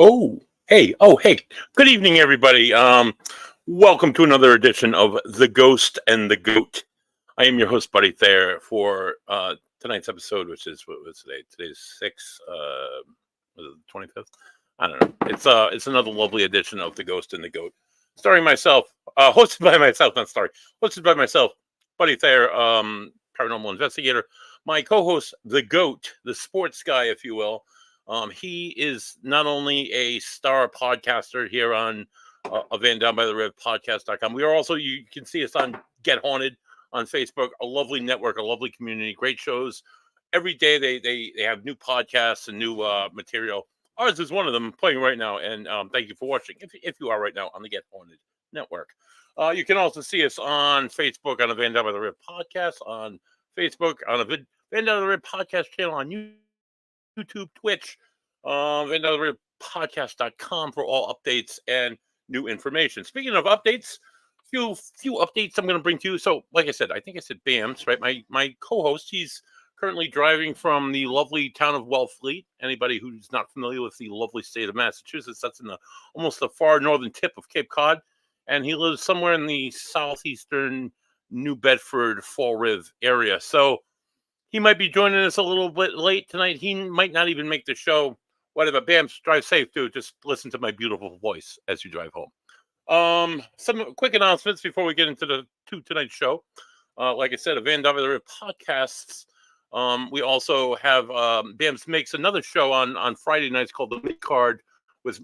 Oh, hey. Good evening, everybody. Welcome to another edition of The Ghost and the Goat. I am your host, Buddy Thayer, for tonight's episode, which is what was today? Today's 25th. I don't know. It's another lovely edition of The Ghost and the Goat, starring myself, hosted by myself, not starring, hosted by myself, Buddy Thayer, paranormal investigator. My co-host, the Goat, the sports guy, if you will. He is not only a star podcaster here on a Van Down by the River podcast.com. We are also, you can see us on Get Haunted on Facebook, a lovely network, a lovely community, great shows. Every day they have new podcasts and new material. Ours is one of them playing right now. And thank you for watching. If you are right now on the Get Haunted network. You can also see us on Facebook on a Van Down by the River podcast, on Facebook, on a Van Down by the River podcast channel on YouTube, Twitch, podcast.com for all updates and new information. Speaking of updates, few updates I'm going to bring to you. So, like I said, I think I said BAMS, right? My co-host, he's currently driving from the lovely town of Wellfleet. Anybody who's not familiar with the lovely state of Massachusetts, that's in almost the far northern tip of Cape Cod, and he lives somewhere in the southeastern New Bedford, Fall River area. So he might be joining us a little bit late tonight. He might not even make the show. Whatever. Bam, drive safe, dude. Just listen to my beautiful voice as you drive home. Some quick announcements before we get into tonight's show. Like I said, a Van Dover podcasts. We also have Bams makes another show on Friday nights called the Mid Card with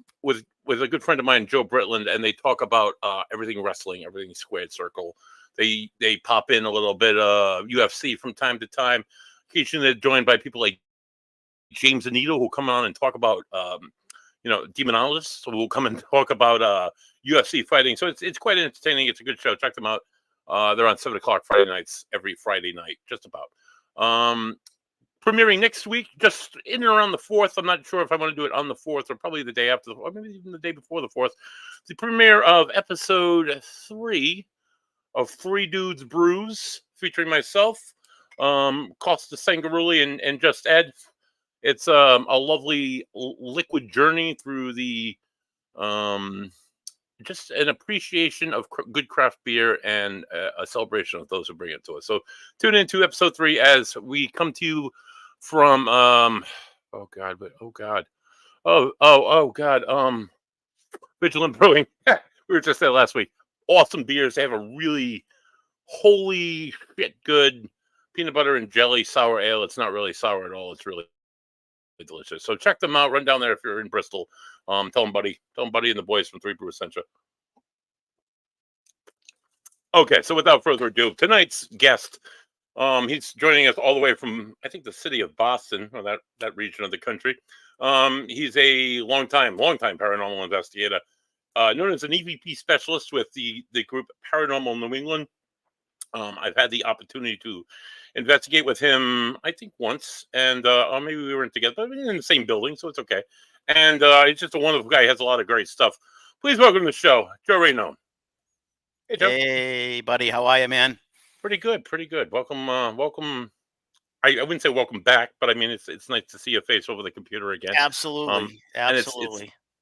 a good friend of mine, Joe Britland, and they talk about everything wrestling, everything squared circle. They pop in a little bit of UFC from time to time. Occasionally, they're joined by people like James Anito, who come on and talk about, demonologists who will come and talk about UFC fighting. So it's quite entertaining. It's a good show. Check them out. They're on 7:00 Friday nights, every Friday night, just about. Premiering next week, just in and around the 4th. I'm not sure if I want to do it on the 4th or probably the day after, or maybe even the day before the 4th. The premiere of episode 3 of Three Dudes Brews, featuring myself, Costa Sangarulli, and Just Ed. It's a lovely liquid journey through the just an appreciation of good craft beer and a celebration of those who bring it to us. So tune in to episode 3 as we come to you from Vigilant Brewing. We were just there last week. Awesome beers. They have a really holy shit good peanut butter and jelly sour ale. It's not really sour at all. It's really delicious. So check them out. Run down there if you're in Bristol. Tell them Buddy and the boys from Three Brew Central. Okay, so without further ado, tonight's guest, he's joining us all the way from, I think, the city of Boston, or that region of the country. He's a longtime paranormal investigator, known as an EVP specialist with the group Paranormal New England. I've had the opportunity to investigate with him, I think, once, and or maybe we weren't together, but in the same building, so it's okay. And he's just a wonderful guy. He has a lot of great stuff. Please welcome to the show, Joe Rainone. Hey, Joe. Hey, buddy. How are you, man? Pretty good. Welcome. I wouldn't say welcome back, but I mean it's nice to see your face over the computer again. Absolutely. And it's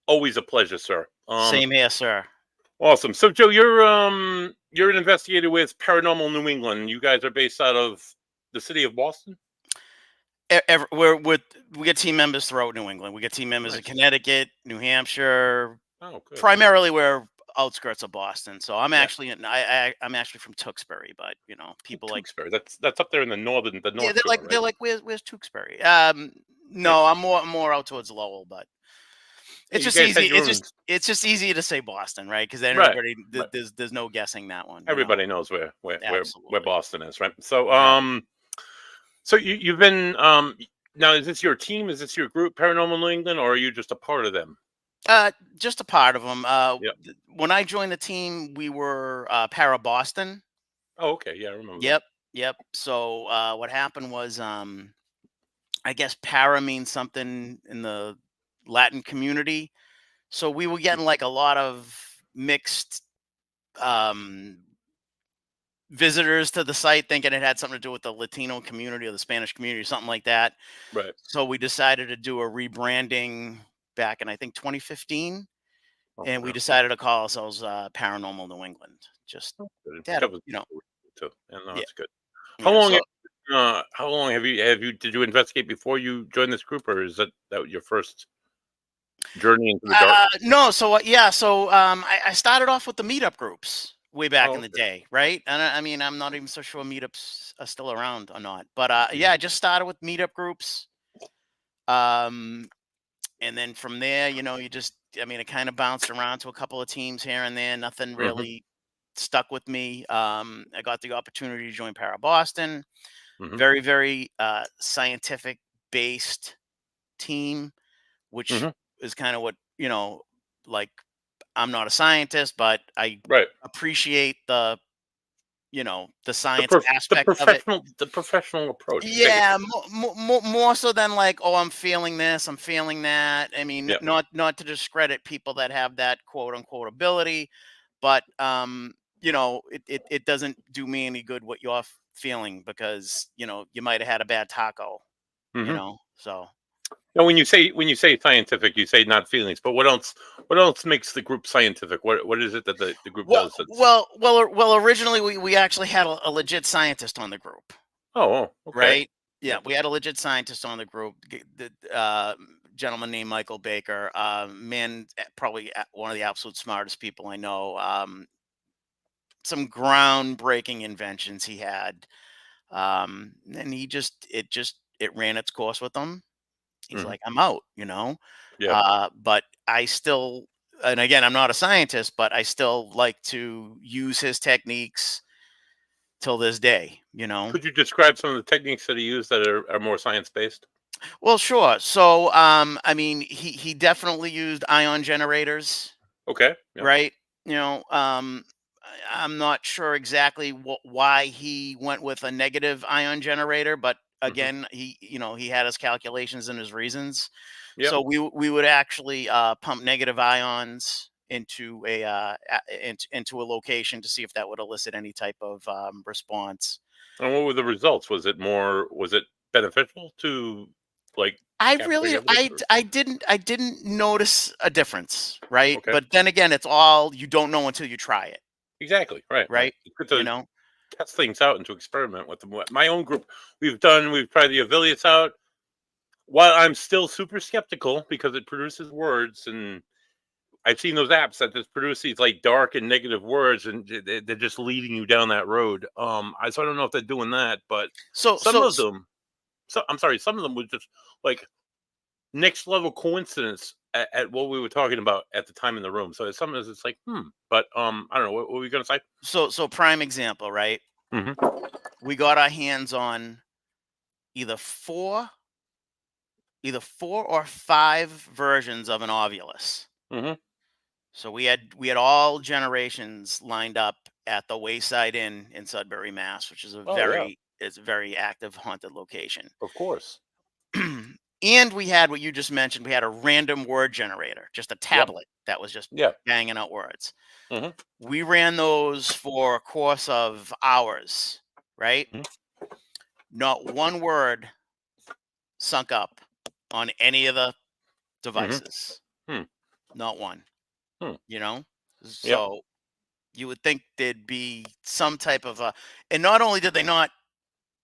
always a pleasure, sir. Same here, sir. Awesome. So, Joe, you're an investigator with Paranormal New England. You guys are based out of the city of Boston? We get team members throughout New England. We get team members in Connecticut, New Hampshire. Oh, good. Primarily, we're outskirts of Boston. So I'm actually I'm actually from Tewksbury, but people like Tewksbury. That's up there in the north. Yeah, Shore, they're like, where's Tewksbury? No, I'm more out towards Lowell, but it's just easy. It's just easier to say Boston, right? Because then everybody there's no guessing that one. Everybody knows where Boston is, right? So so you've been now. Is this your team? Is this your group, Paranormal New England, or are you just a part of them? Just a part of them. When I joined the team, we were Para Boston. Oh, okay, yeah, I remember. Yep. So what happened was, I guess Para means something in the Latin community. So we were getting like a lot of mixed visitors to the site, thinking it had something to do with the Latino community or the Spanish community or something like that. Right. So we decided to do a rebranding back in, I think, 2015, Oh, and we yeah. decided to call ourselves Paranormal New England. Just Good. that, That was you know, too. And no, yeah, it's good. How yeah. long? So How long have you did you investigate before you joined this group, or is that your first journey into the dark? no, so yeah, so I started off with the meetup groups way back Oh, in the okay. day, right? And I mean, I'm not even so sure meetups are still around or not, but Mhm. yeah, I just started with meetup groups. Um, and then from there, you just, I mean, it kind of bounced around to a couple of teams here and there. Nothing Mhm. really stuck with me. I got the opportunity to join Para Boston. Mhm. Very, very scientific based team, which Mhm. is kind of what, like, I'm not a scientist, but I Right. appreciate the The science prof the aspect of it. professional approach. You take it Yeah, more so than like, oh, I'm feeling this, I'm feeling that. I mean, yeah. not to discredit people that have that quote unquote ability, but it doesn't do me any good what you're feeling, because you might have had a bad taco, Mhm. so. Now, when you say scientific, you say not feelings, but what else makes the group scientific? What is it that the group Well, does that's originally we actually had a legit scientist on the group, okay. right? Yeah, Yeah. we had a legit scientist on the group, the gentleman named Michael Baker. Man, probably one of the absolute smartest people I know. Some groundbreaking inventions he had, and it ran its course with him. He's Mhm. like, I'm out, Yeah. but I still, and again, I'm not a scientist, but I still like to use his techniques till this day. Could you describe some of the techniques that he used that are more science-based? Well, sure. So, I mean, he definitely used ion generators, Okay. Yeah. right? I'm not sure exactly why he went with a negative ion generator, but Mhm. again, he had his calculations and his reasons. Yep. So we would actually pump negative ions into a location to see if that would elicit any type of response. And what were the results? Was it beneficial to, like, I capturing really evidence or I didn't notice a difference, right? okay. But then again, it's all you don't know until you try it, Exactly. Right, right. right? It's good You to know. test things out and to experiment with them. My own group, we've tried the affiliates out. While I'm still super skeptical because it produces words, and I've seen those apps that just produce these like dark and negative words, and they're just leading you down that road. So I don't know if they're doing that, but So some so of s- them, I'm sorry, some of them was just like next level coincidence at what we were talking about at the time in the room. So some of it's like, but I don't know. What were we gonna say? so prime example, right? Hmm. We got our hands on either four, either 4 or 5 versions of an ovulus. Hmm. So we had all generations lined up at the Wayside Inn in Sudbury, Mass, which is a Oh yeah, very active haunted location. of course. And we had what you just mentioned. We had a random word generator, just a Yep. tablet that was just Yeah. banging out words. Hmm. We ran those for a course of hours, right? Hmm. Not one word sunk up on any of the Hmm. devices. Hmm. Not one, Hmm. you know? Yep. So you would think there'd be some type of and not only did they not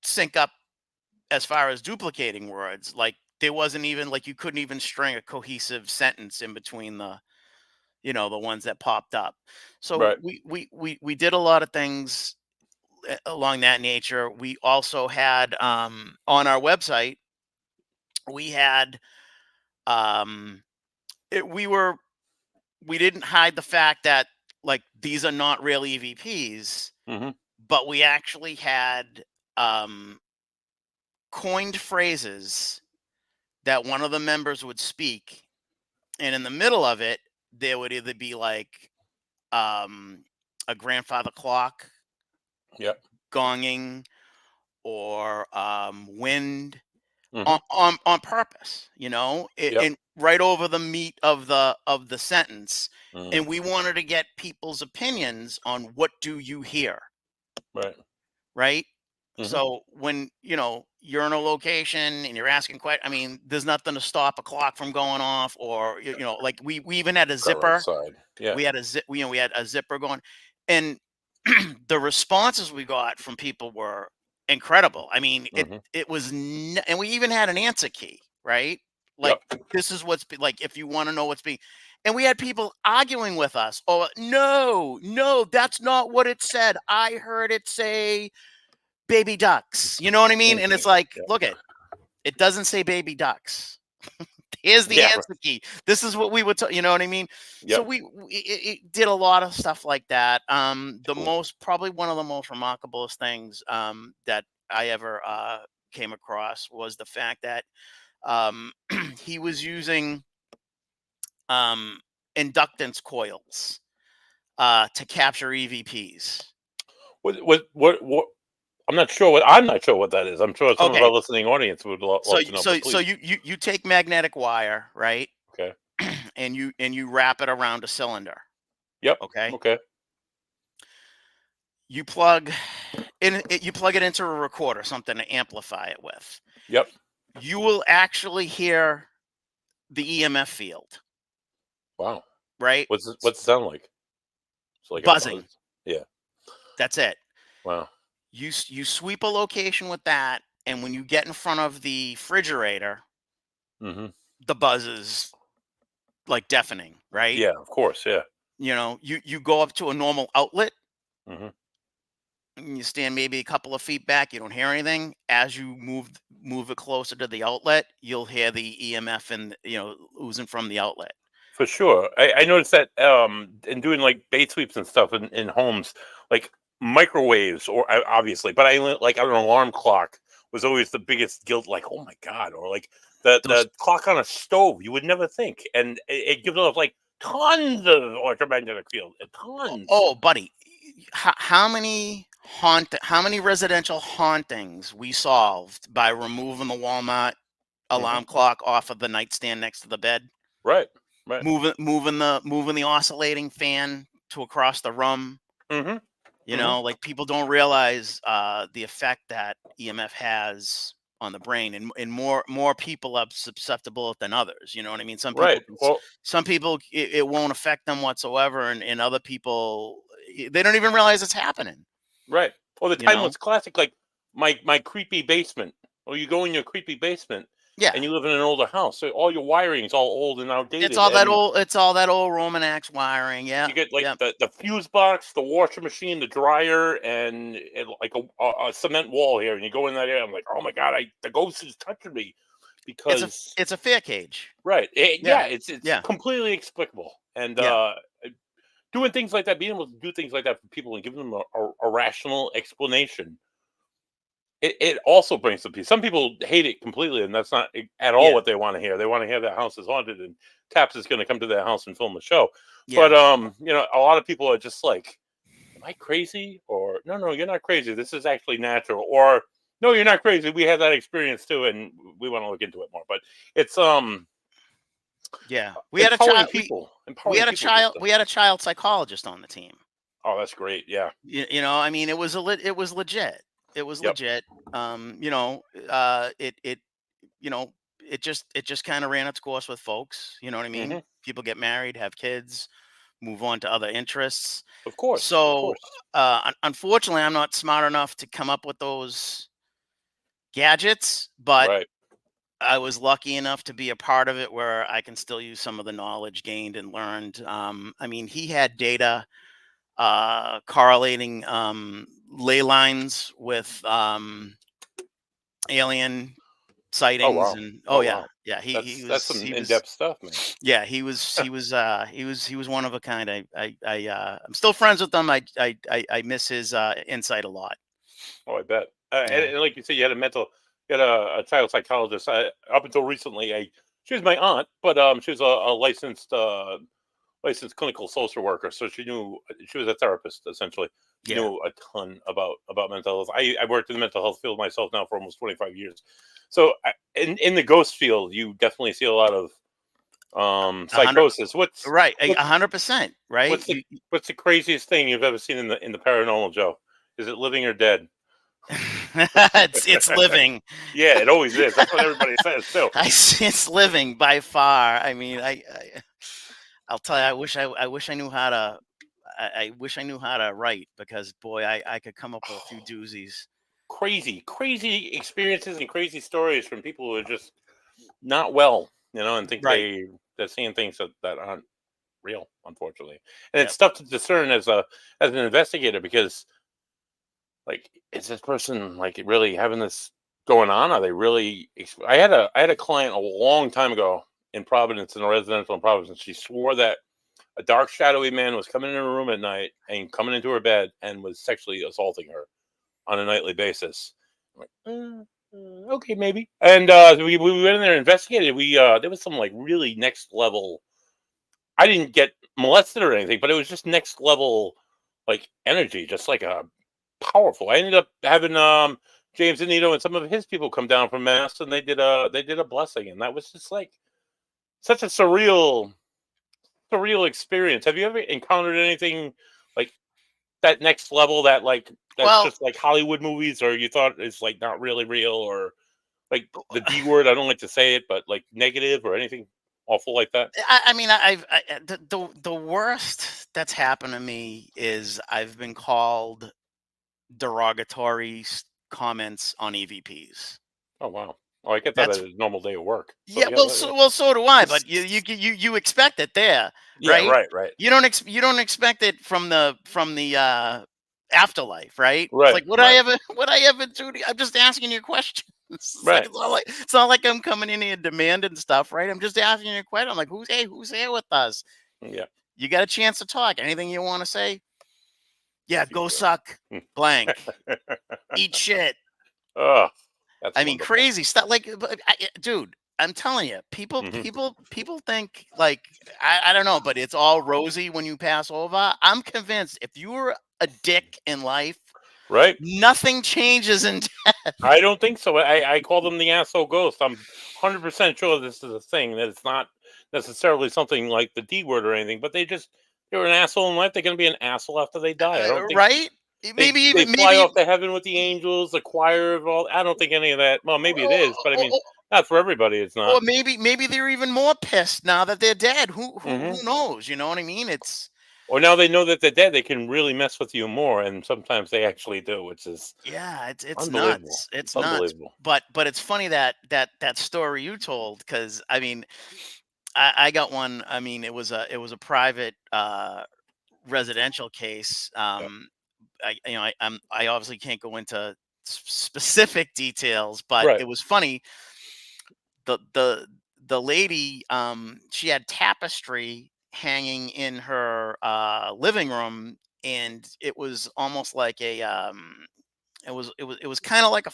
sync up as far as duplicating words, like there wasn't even like you couldn't even string a cohesive sentence in between the ones that popped up. So Right. we did a lot of things along that nature. We also had on our website, we had um it, we didn't hide the fact that, like, these are not real EVPs, Hmm. but we actually had um coined phrases that one of the members would speak, and in the middle of it there would either be like um a grandfather clock Yep. gonging, or wind, Hmm. on purpose, Yep. and right over the meat of the sentence. Mm. And we wanted to get people's opinions on what do you hear, Right. right? So when, you're in a location and you're asking questions, I mean, there's nothing to stop a clock from going off, or, like we even had a Car zipper. outside. Yeah. We had we had a zipper going, and the responses we got from people were incredible. I mean, it was, and we even had an answer key, right? Like, Yep. this is what's like, if you want to know what's being, and we had people arguing with us. Oh, no, that's not what it said. I heard it say baby ducks. You know what I mean? And it's like, look, it doesn't say baby ducks. Here's the Yeah. answer key. This is what we would, you know what I mean? So Yep. it did a lot of stuff like that. Cool. Probably one of the most remarkable things that I ever came across was the fact that he was using inductance coils to capture EVPs. What? I'm not sure what that is. I'm sure some of our Okay, listening audience would love to know. But so please. you take magnetic wire, right? Okay. and you wrap it around a cylinder. Yep. Okay. Okay. You plug you plug it into a recorder, something to amplify it with. Yep. You will actually hear the EMF field. Wow. Right? What's it sound like? It's like buzzing. A buzz? Yeah. That's it. Wow. You sweep a location with that, and when you get in front of the refrigerator, the buzz is like deafening, right? Yeah, of course. Yeah. You go up to a normal outlet, Mm-hmm. and you stand maybe a couple of feet back, you don't hear anything. As you move it closer to the outlet, you'll hear the EMF and oozing from the outlet. For sure. I noticed that in doing like bait sweeps and stuff in homes, like microwaves, or obviously, but I like an alarm clock was always the biggest guilt. Like, oh my god, or like Those the clock on a stove, you would never think, and it gives off like tons of electromagnetic field, tons. Oh, buddy, how many residential hauntings we solved by removing the Walmart alarm clock off of the nightstand next to the bed? Right. Right. Moving the oscillating fan to across the room. Like, people don't realize the effect that EMF has on the brain, and more people are susceptible than others. You know what I mean? Right. Well, Some people it won't affect them whatsoever, and other people, they don't even realize it's happening. right. Well, the timeless classic, like my creepy basement. Or you go in your creepy basement, Yeah. and you live in an older house, so all your wiring's all old and outdated. It's all that old. It's all that old Romanex wiring. Yeah. You get like the fuse box, the washer machine, the dryer, and like a cement wall here. And you go in that area, I'm like, oh my god, the ghost is touching me, because it's a fear cage. Right. Yeah. It's completely explicable. And doing things like that, being able to do things like that for people and giving them a rational explanation, it also brings some peace. Some people hate it completely, and that's not at all what they want to hear. They want to hear their house is haunted and Taps is going to come to their house and film the show. Yeah. But a lot of people are just like, am I crazy? Or no, you're not crazy. This is actually natural. Or no, you're not crazy. We had that experience too, and we want to look into it more. But it's yeah. We had a child. We had a child psychologist on the team. Oh, that's great. Yeah. I mean, it was legit. It was legit. It just kind of ran its course with folks. You know what I mean? People get married, have kids, move on to other interests. Of course. So, unfortunately, I'm not smart enough to come up with those gadgets, but I was lucky enough to be a part of it where I can still use some of the knowledge gained and learned. I mean, he had data correlating ley lines with alien sightings. And wow. That's some in-depth stuff, man. Yeah, he was one of a kind. I'm still friends with him. I miss his insight a lot. Oh, I bet. And like you said, you had a child psychologist. Up until recently, she was my aunt, but she was a licensed clinical social worker, so she was a therapist essentially. She knew a ton about mental health. I worked in the mental health field myself now for almost 25 years. So in the ghost field, you definitely see a lot of psychosis. 100%, right? What's the craziest thing you've ever seen in the paranormal, Joe? Is it living or dead? It's living. Yeah, it always is. That's what everybody says too. It's living by far. I mean, I'll tell you, I wish I knew how to. I wish I knew how to write, because boy, I could come up with a few doozies. Crazy experiences and crazy stories from people who are just not well, and think Right. they're seeing things that aren't real, unfortunately. And Yep. it's tough to discern as an investigator, because like, is this person like really having this going on? Are they really? I had a client a long time ago in Providence, in a residential in Providence. She swore that a dark, shadowy man was coming in her room at night and coming into her bed and was sexually assaulting her on a nightly basis. I'm like, okay, maybe. And we went in there and investigated. There was some like really next level. I didn't get molested or anything, but it was just next level like energy, just like a powerful. I ended up having James Anito and some of his people come down from Mass, and they did a blessing, and that was just like such a surreal experience. Have you ever encountered anything like that next level, that's Well, just like Hollywood movies, or you thought is like not really real, or like the D word? I don't like to say it, but like negative or anything awful like that? I mean, the worst that's happened to me is I've been called derogatory comments on EVPs. Oh wow. Oh, I get that as That's a normal day of work. So Yeah, yeah, so do I, but you expect it there, yeah, right? right, You don't expect it from the afterlife, right? It's right, like, would I right, ever do? I'm just asking you questions. It's like right. it's not like I'm coming in here demanding stuff, right? I'm just asking you a question. I'm like, who's here with us? Yeah, You got a chance to talk. Anything you want to say? Yeah, you go do. suck blank. Eat shit. Oh, that's I mean, wonderful. crazy stuff. Like, dude, I'm telling you, Hmm. people think like I don't know, but it's all rosy when you pass over. I'm convinced if you were a dick in life, Right? nothing changes in I don't think so. I call them the asshole ghost. I'm 100% sure this is a thing, that it's not necessarily something like the D word or anything, but they're an asshole in life. They're going to be an asshole after they die. I don't think right? Maybe they even fly maybe off to heaven with the angels, the choir of all. I don't think any of that. Well, maybe it or, is, but I mean, or, not for everybody. It's or not. maybe they're even more pissed now that they're dead. Hmm. Who knows? You know what I mean? It's Or now they know that they're dead, they can really mess with you more, and sometimes they actually do, which is Yeah, it's unbelievable. nuts. It's It's nuts. unbelievable. But it's funny that story you told, because I mean, I got one. I mean, it was a private residential case. Yeah. I obviously can't go into specific details, but Right. it was funny. The lady, she had tapestry hanging in her living room, and it was almost like it was kind of like a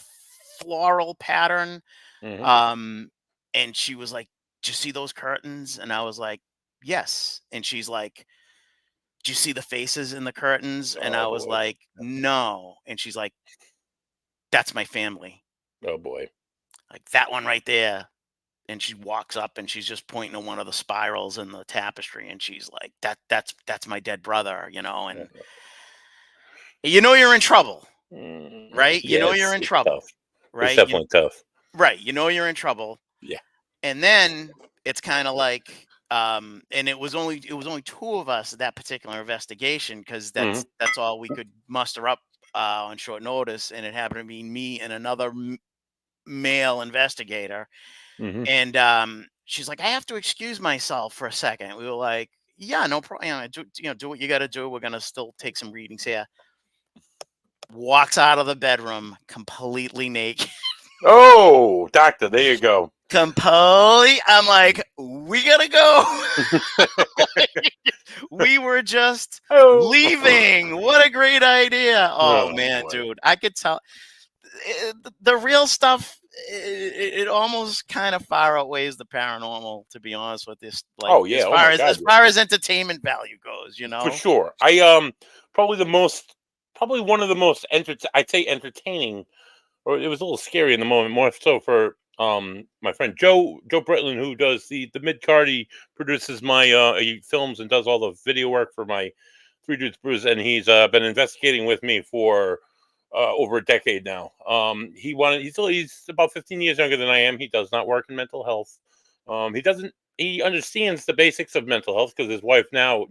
floral pattern. Hmm. um and she was like, "Do you see those curtains?" And I was like, "Yes." And she's like, "Do you see the faces in the curtains?" And Oh I was boy. like, "No." And she's like, "That's my family, Oh boy. like that one right there." And she walks up and she's just pointing to one of the spirals in the tapestry, and she's like, "That's my dead brother," and you're in trouble, right? Yeah, You're in it's tough. trouble, It's right? definitely tough. Right, you're in trouble. Yeah. And then it's kind of like, and it was only two of us at that particular investigation, because Hmm. that's all we could muster up on short notice, and it happened to be me and another male investigator. Hmm. And she's like, "I have to excuse myself for a second." We were like, "Yeah, no problem. Do what you got to do. We're gonna still take some readings here." Walks out of the bedroom completely naked. Oh, doctor, there you go. Completely. I'm like, "We gotta go." We were just Oh. leaving. What a great idea. Oh Oh man, boy. dude. I could tell the real stuff, it almost kind of far outweighs the paranormal, to be honest with this. Like, Oh as yeah. Oh far my as God. as far as entertainment value goes, For sure. I probably the most probably one of the most I'd say entertaining, or it was a little scary in the moment, more so for my friend Joe Britland, who does the mid card. He produces my he films and does all the video work for my Three Dudes Brews, and he's been investigating with me for over a decade now. He's about 15 years younger than I am. He does not work in mental health. He understands the basics of mental health because his wife now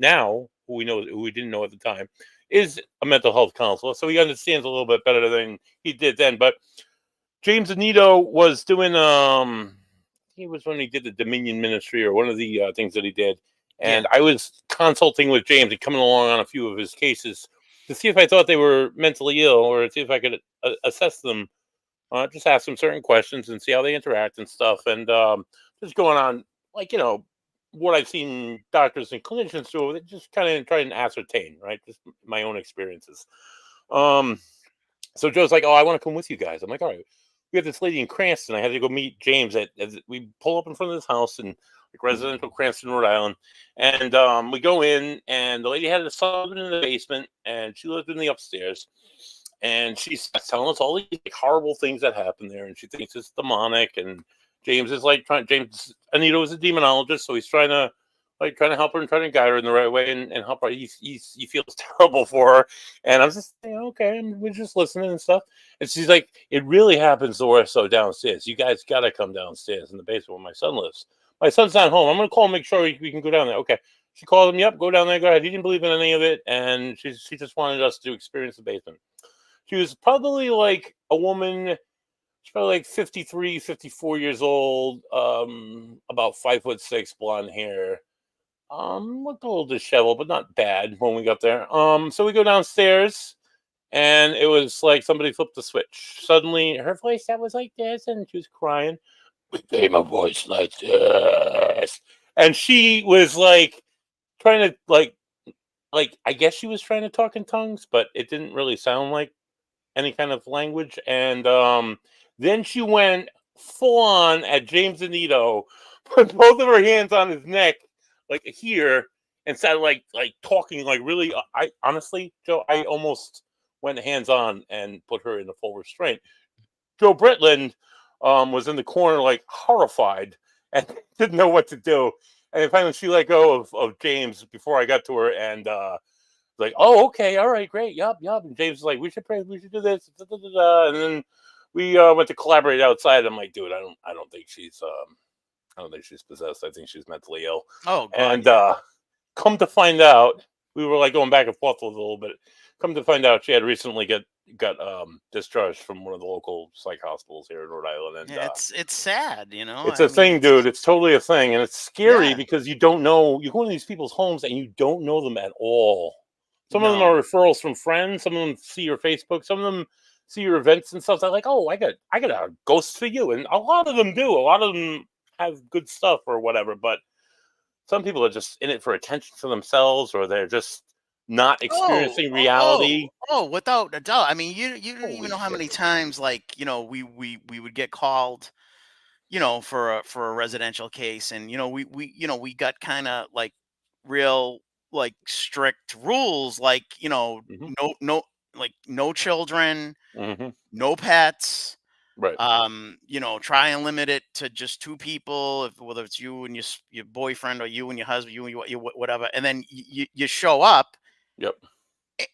who we didn't know at the time is a mental health counselor, so he understands a little bit better than he did then. But James Anito was doing he was when he did the Dominion Ministry or one of the things that he did, Yeah. and I was consulting with James and coming along on a few of his cases to see if I thought they were mentally ill or see if I could assess them. Just ask them certain questions and see how they interact and stuff, and just going on like what I've seen doctors and clinicians do, just kind of try and ascertain, right? Just my own experiences. Um, so Joe's like, "Oh, I want to come with you guys." I'm like, "All right." We have this lady in Cranston. I had to go meet James we pull up in front of this house in like residential Cranston, Rhode Island, and we go in, and the lady had a son in the basement, and she lived in the upstairs, and she's telling us all these like, horrible things that happen there, and she thinks it's demonic, and James is like James Anito is a demonologist, so he's trying to help her and trying to guide her in the right way and help her. He feels terrible for her, and I'm just saying, okay, and we're just listening and stuff. And she's like, it really happens to us so downstairs. You guys got to come downstairs in the basement where my son lives. My son's not home. I'm gonna call him, make sure we can go down there. Okay. She called him. Yep, go down there. Go ahead. He didn't believe in any of it, and she just wanted us to experience the basement. She was probably like a woman. She's probably like 53, 54 years old. About 5'6", blonde hair. Looked a little disheveled, but not bad when we got there. So we go downstairs, and it was like somebody flipped the switch. Suddenly, her voice that was like this, and she was crying. Became a voice like this, and she was like trying to like I guess she was trying to talk in tongues, but it didn't really sound like any kind of language. And then she went full on at James Anito, put both of her hands on his neck, like here, and started like talking like really. I honestly, Joe, I almost went hands on and put her in a full restraint. Joe Britland was in the corner like horrified and didn't know what to do. And finally, she let go of James before I got to her, and like, oh, okay, all right, great, yup. And James was like, we should pray, we should do this, da, da, da, da. And then we went to collaborate outside. I'm like, dude, I don't think she's possessed. I think she's mentally ill. Oh God, And yeah. come to find out, we were like going back and forth with a little bit. Come to find out, she had recently got discharged from one of the local psych hospitals here in Rhode Island, and Yeah, it's sad, it's I a mean, thing, dude. It's totally a thing, and it's scary yeah, because you don't know. You go into these people's homes and you don't know them at all. Some of them no. are referrals from friends. Some of them see your Facebook. Some of them see your events and stuff. They're like, "Oh, I got a ghost for you," and a lot of them do. A lot of them have good stuff or whatever. But some people are just in it for attention to themselves, or they're just not Oh, experiencing oh, oh, reality. oh, without a doubt. I mean, you don't even Holy know how shit! many times, like, we would get called, for a residential case, and we got kind of like real like strict rules, like Hmm. no like no children, Hmm. no pets. Right. Try and limit it to just two people, whether it's you and your boyfriend, or you and your husband, you and your whatever, and then you show up, Yep. a-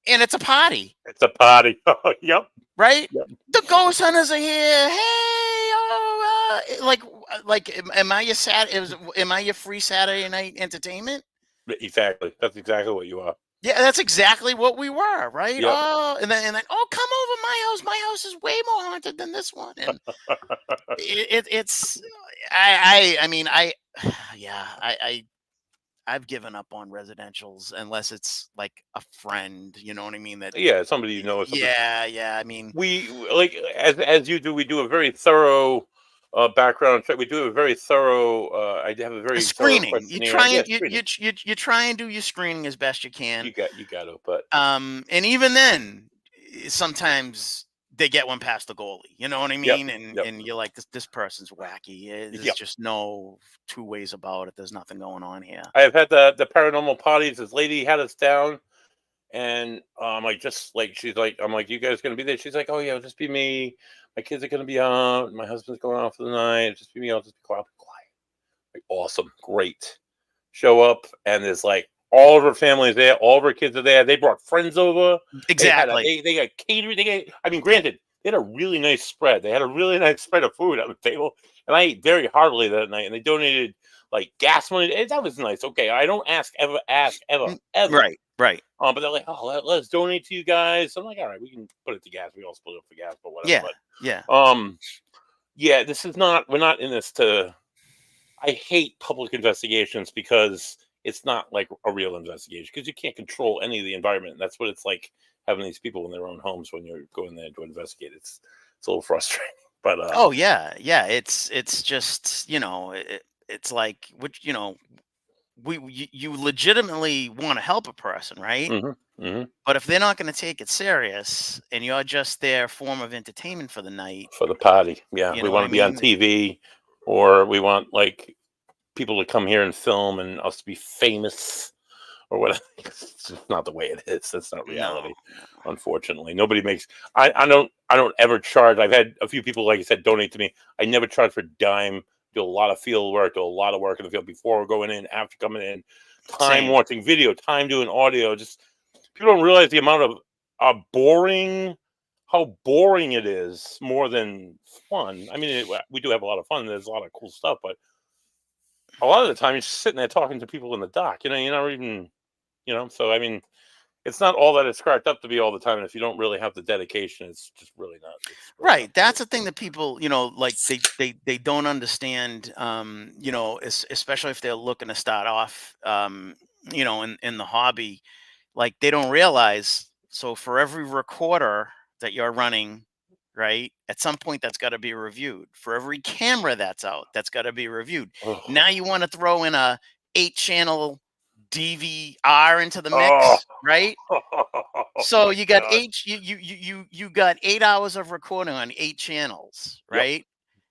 and it's a party, It's a party. Yep. right? Yep. The ghost hunters are here. Hey, oh, like, am I your am I your free Saturday night entertainment? Exactly. That's exactly what you are. Yeah, that's exactly what we were, right? Yep. Oh, and then, oh, come over my house. My house is way more haunted than this one, and it's I mean, yeah, I've given up on residentials unless it's like a friend, you know what I mean? That Yeah, somebody you know or something. yeah, I mean, We like as you do. We do a very thorough background check. We do a very thorough. I have a a very thorough screening. You questionnaire. try Yeah, and screening. you try and do your screening as best you can. You got to. But And even then, sometimes they get one past the goalie. You know what I yep, mean? And yep, and you're like, this person's wacky. There's yep. just no two ways about it. There's nothing going on here. I have had the paranormal parties. This lady had us down, and like just like she's like, I'm like, you guys gonna be there? She's like, oh yeah, it'll just be me. My kids are gonna be out. My husband's going out for the night. Just be me. I'll just be quiet. I'll be quiet. Like, awesome, great. Show up, and there's like All of her family is there. All of her kids are there. They brought friends over. Exactly. They got catering. I mean, granted, they had a really nice spread. They had a really nice spread of food on the table, and I ate very heartily that night. And they donated like gas money. That was nice. Okay, I don't ask ever, ever. Right. Right. But they're like, oh, let's donate to you guys. So I'm like, all right, we can put it to gas. We all split up for gas, but whatever. Yeah. Yeah. But yeah, this is not. We're not in this to. I hate public investigations because it's not like a real investigation because you can't control any of the environment. And that's what it's like having these people in their own homes when you're going there to investigate. It's a little frustrating, but Oh yeah. Yeah. It's just, it's like, which, you legitimately want to help a person, right? But if they're not going to take it serious and you're just their form of entertainment for the night, for the party, yeah, you we know what want I to be on mean? TV, or we want like people to come here and film and us to be famous or whatever. It's just not the way it is. That's not No, reality. Unfortunately, nobody makes. I don't ever charge. I've had a few people, like I said, donate to me. I never charge for a dime. Do a lot of field work. Do a lot of work in the field before going in, after coming in. Time same. watching video. Time doing audio. Just people don't realize the amount of how boring it is more than fun. I mean, we do have a lot of fun. There's a lot of cool stuff, but a lot of the time you're just sitting there talking to people in the dock. You're not even, So I mean, it's not all that it's cracked up to be all the time. And if you don't really have the dedication, it's just really not. It's really Right. not That's the thing that people, like they don't understand, especially if they're looking to start off, in the hobby, like they don't realize. So for every recorder that you're running, right, at some point that's got to be reviewed. For every camera that's out, that's got to be reviewed. oh, Now you want to throw in a 8-channel DVR into the oh, mix, right? oh So my you got god. 8 hours of recording on 8 channels, Yep. right?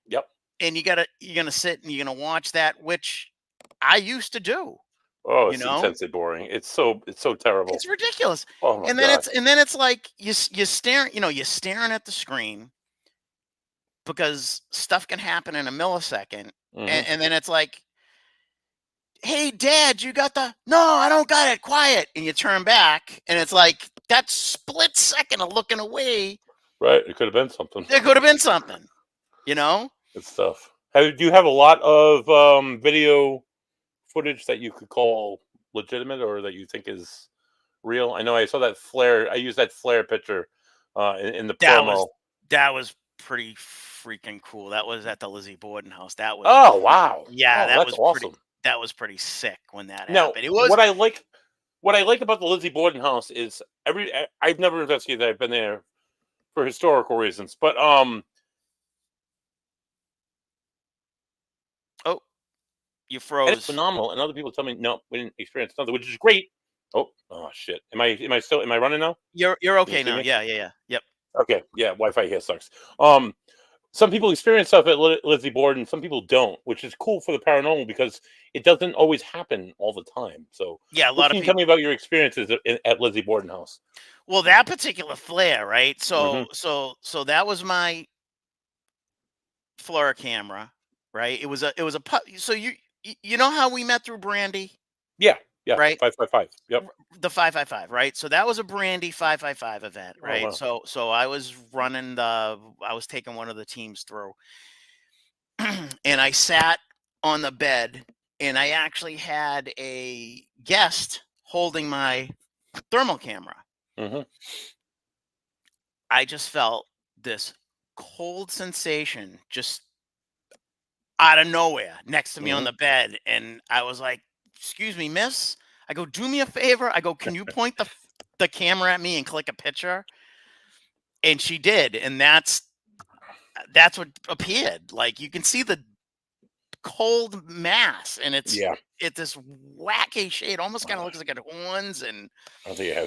Yep. And you're gonna sit and you're gonna watch that, which I used to do. Oh, You it's know, intensely boring. It's so terrible. it's ridiculous. Oh my And then god. it's like you're staring, you're staring at the screen because stuff can happen in a millisecond, Hmm. and then it's like, hey, Dad, you got the? No, I don't got it. Quiet. And you turn back, and it's like that split second of looking away. Right. It could have been something. There could have been something, you know? Good stuff. Do you have a lot of video footage that you could call legitimate or that you think is real? I know I saw that flare. I used that flare picture in the That was promo. that was pretty freaking cool. That was at the Lizzie Borden house. That was Oh wow! yeah, Oh, that's awesome. that was pretty sick when that Now, happened. It was what I like about the Lizzie Borden house is I've never investigated. I've been there for historical reasons, but oh, you and it's froze. phenomenal. And other people tell me no, we didn't experience nothing, which is great. Oh shit! Am I running now? You're Can you okay see now. me? Yeah, yeah, yeah. Yep. Okay, yeah. Wi-Fi here sucks. Some people experience stuff at Lizzie Borden, some people don't, which is cool for the paranormal because it doesn't always happen all the time. So, Yeah, a what lot of can you tell people. me about your experiences at Lizzie Borden House? Well, that particular flare, right? Hmm. So that was my Flora camera, right? So you know how we met through Brandy, Yeah, yeah, right? 555. Yep. The 555, right? So that was a Brandy 555 event, Oh right? wow. So I was taking one of the teams through, and I sat on the bed, and I actually had a guest holding my thermal camera. Hmm. I just felt this cold sensation just out of nowhere next to me on Hmm. the bed, and I was like, "Excuse me, miss." I go, "Do me a favor." I go, "Can you point the camera at me and click a picture?" And she did, and that's what appeared. Like you can see the cold mass, and Yeah. it's this wacky shade. Almost kind of looks like it horns. And I don't think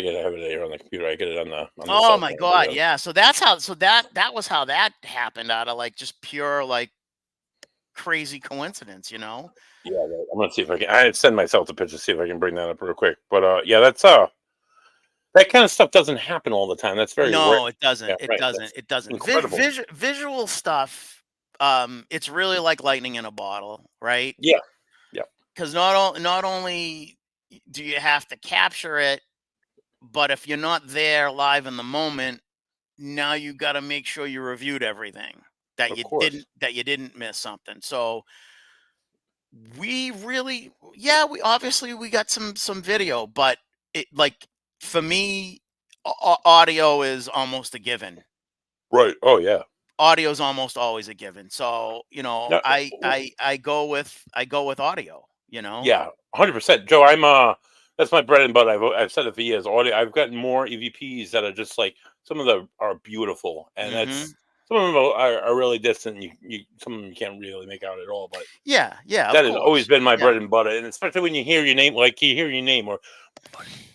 I have it here on the computer. I get it on the oh cell my phone. But god, yeah. So that's how. So that was how that happened out of like just pure like crazy coincidence, you know? yeah, I'm gonna see if I can. I send myself the picture. See if I can bring that up real quick. But yeah, that's that kind of stuff doesn't happen all the time. That's very rare. No, it Yeah, doesn't. It right. doesn't. That's It doesn't. incredible. Visual stuff. It's really like lightning in a bottle, right? Yeah. Yeah. Because not only do you have to capture it? But if you're not there live in the moment, now you got to make sure you reviewed everything, Of course. that you didn't miss something. So we really, yeah, we obviously we got some video, but it, like, for me, audio is almost a given. Right. Oh yeah. Audio is almost always a given. So, No, I go with audio, yeah, 100%. Joe, that's my bread and butter. I've said it for years. Audio. I've gotten more EVPs that are just like some of them are beautiful, and Hmm. that's some of them are really distant. Some of them you can't really make out at all. But Yeah, yeah, of that has always course. been my Yeah. bread and butter, and especially when you hear your name, like you hear your name, or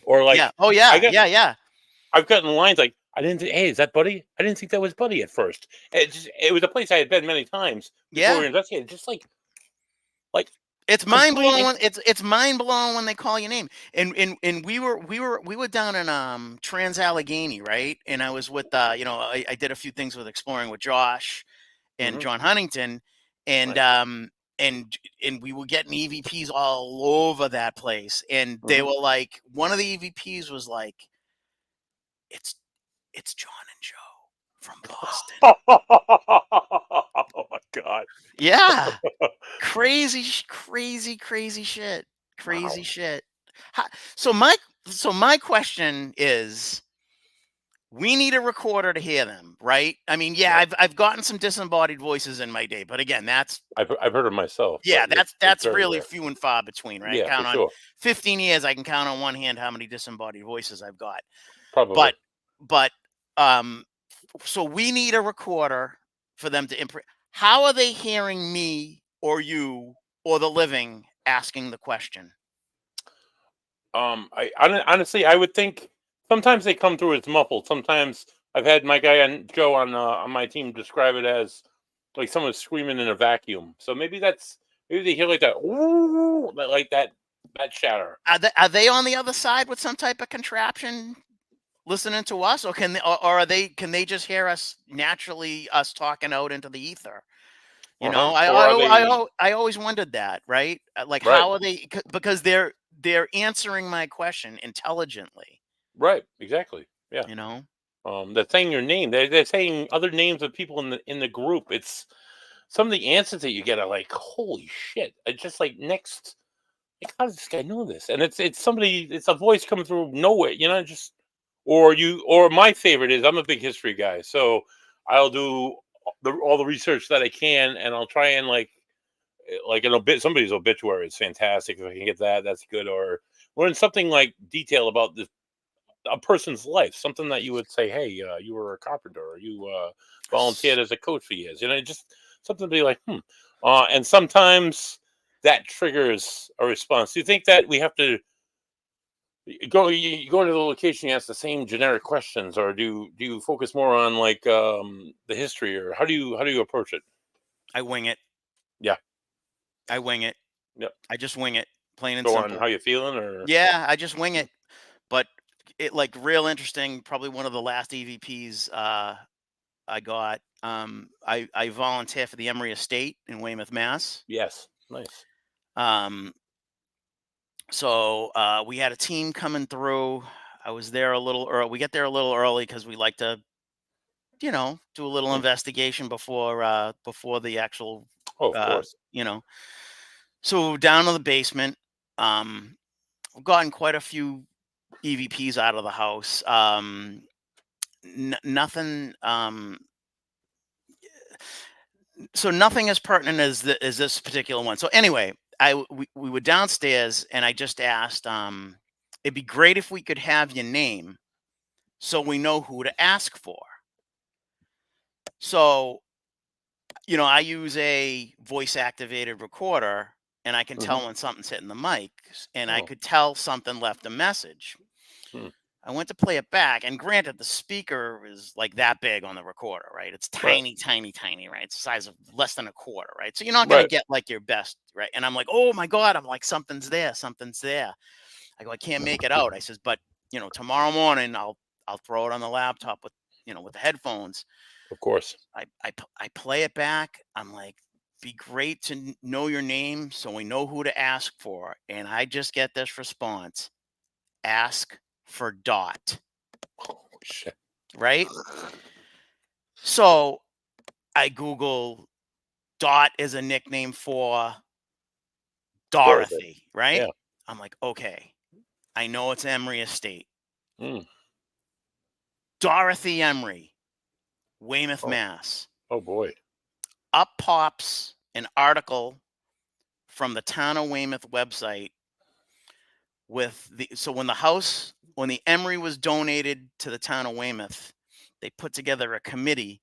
Yeah. like Oh I yeah. got Yeah, yeah. I've gotten lines like I didn't. Hey, is that Buddy? I didn't think that was Buddy at first. It was a place I had been many times before Yeah. we investigated. Just like It's mind completely. blowing. It's mind blowing when they call your name. And we were down in Trans Allegheny, right? And I was with I did a few things with exploring with Josh and Hmm. John Huntington, and Nice. and we were getting EVPs all over that place. And they Hmm. were like, one of the EVPs was like, it's John and Joe from Boston. Oh my god! Yeah. Crazy, crazy shit. Wow. Crazy shit. Ho so my question is, we need a recorder to hear them, right? I mean, yeah, Yep. I've gotten some disembodied voices in my day, but again, I've heard it myself, but yeah, it's that's very really rare. few and far between, right? Yeah, for Count on sure. 15 years, I can count on one hand how many disembodied voices I've got. Probably. But but, um, so we need a recorder for them to imprint. How are they hearing me or you or the living asking the question? Honestly, I would think sometimes they come through as muffled. Sometimes I've had my guy on Joe on my team describe it as like someone screaming in a vacuum. So maybe they hear like that, ooh, like that shatter. Are they on the other side with some type of contraption listening to us, or can they just hear us naturally, us talking out into the ether? Uh huh. Or are they I always wondered that, right? Like, right? how are they? Because they're answering my question intelligently, Right. Exactly. Yeah. you know. They're saying your name. They're saying other names of people in the group. It's some of the answers that you get are like, holy shit! It's just like next. Like, how does this guy know this? And it's somebody. It's a voice coming through nowhere. Just or my favorite is I'm a big history guy, so I'll do all the research that I can, and I'll try and like somebody's obituary is fantastic. If I can get that, that's good. Or learn something like detail about a person's life, something that you would say, hey, you were a carpenter, or you volunteered as a coach for years. Just something to be like, and sometimes that triggers a response. Do you think that we have to you go into the location, you ask the same generic questions, or do you focus more on like the history, or how do you approach it? I wing it. Yeah, I wing it. yep. I just wing it, plain and Go on how simple. you feeling, or Yeah, I just wing it. But it, like, real interesting. Probably one of the last EVPs I got. I volunteer for the Emory Estate in Weymouth, Mass. yes, nice. Um, so we had a team coming through. I was there a little early. We get there a little early because we like to, do a little Mhm. investigation before the actual, Oh, of uh, course. you know. So down to the basement. We've gotten quite a few EVPs out of the house. Nothing. So nothing as pertinent as this particular one. So anyway, we were downstairs, and I just asked, it'd be great if we could have your name so we know who to ask for. So, I use a voice activated recorder, and I can Hmm. tell when something's hitting the mic, and I Oh, could tell something left a message. hmm. I went to play it back, and granted, the speaker is like that big on the recorder, right? It's Right, tiny, tiny, tiny, right? It's the size of less than a quarter, right? So you're not gonna right. get like your best, right? And I'm like, oh my god, I'm like, something's there, something's there. I go, I can't make it out. I says, but tomorrow morning I'll throw it on the laptop with with the headphones. Of course. I play it back. I'm like, be great to know your name so we know who to ask for. And I just get this response: ask for Dot. Oh, shit. Right? So I Google Dot is a nickname for Dorothy, right? Yeah. I'm like, okay, I know it's Emery Estate. Mm. Dorothy Emery, Weymouth, Oh. Mass. Oh boy. Up pops an article from the Town of Weymouth website with when the Emery was donated to the Town of Weymouth, they put together a committee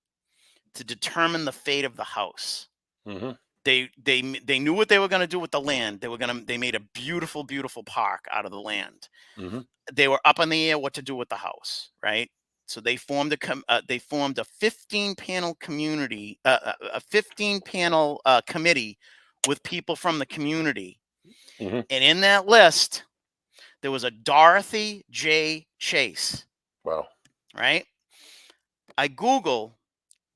to determine the fate of the house. Mm-hmm. They knew what they were going to do with the land. They made a beautiful park out of the land. Mm-hmm. They were up in the air what to do with the house, right? So they formed a 15 panel community, a 15 panel committee with people from the community. Mm-hmm. And in that list, there was a Dorothy J. Chase, Wow. right? I Google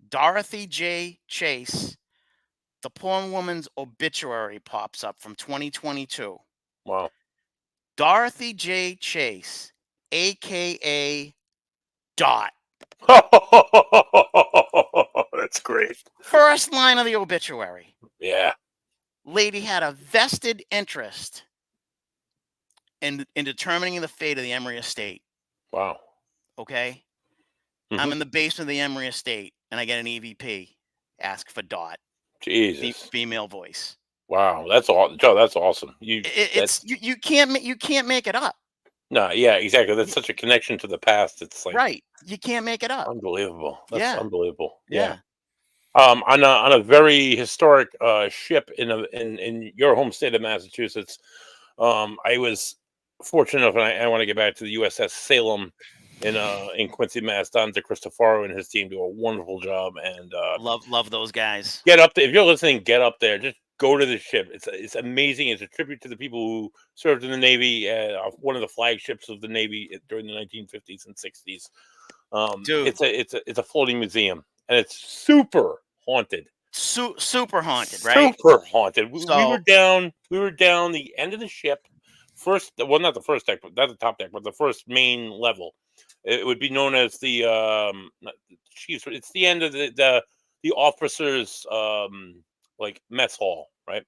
Dorothy J. Chase. The poor woman's obituary pops up from 2022. Wow. Dorothy J. Chase, aka Dot. That's great. First line of the obituary. Yeah. Lady had a vested interest in determining the fate of the Emery estate. Wow. Okay. Mm-hmm. I'm in the basement of the Emery estate and I get an EVP. Ask for Dot. Jesus. Female voice. Wow. That's all, Joe. That's awesome. It's you can't make it up. No, yeah, exactly. That's such a connection to the past. It's like Right. You can't make it up. unbelievable. That's Yeah. unbelievable. Yeah. On a very historic ship in your home state of Massachusetts, I was fortunate enough, and I want to get back to the USS Salem in Quincy, Mass. Dante Cristofaro and his team do a wonderful job. And Love those guys. get up there if you're listening. Get up there. Just go to the ship. It's amazing. It's a tribute to the people who served in the Navy. One of the flagships of the Navy during the 1950s and 60s. Dude. It's a floating museum, and it's super haunted. Super haunted, right? Super haunted. We So were down. We were down the end of the ship. First, well, not the first deck, but not the top deck, but the first main level. It would be known as the chiefs. It's the end of the officers like mess hall, right?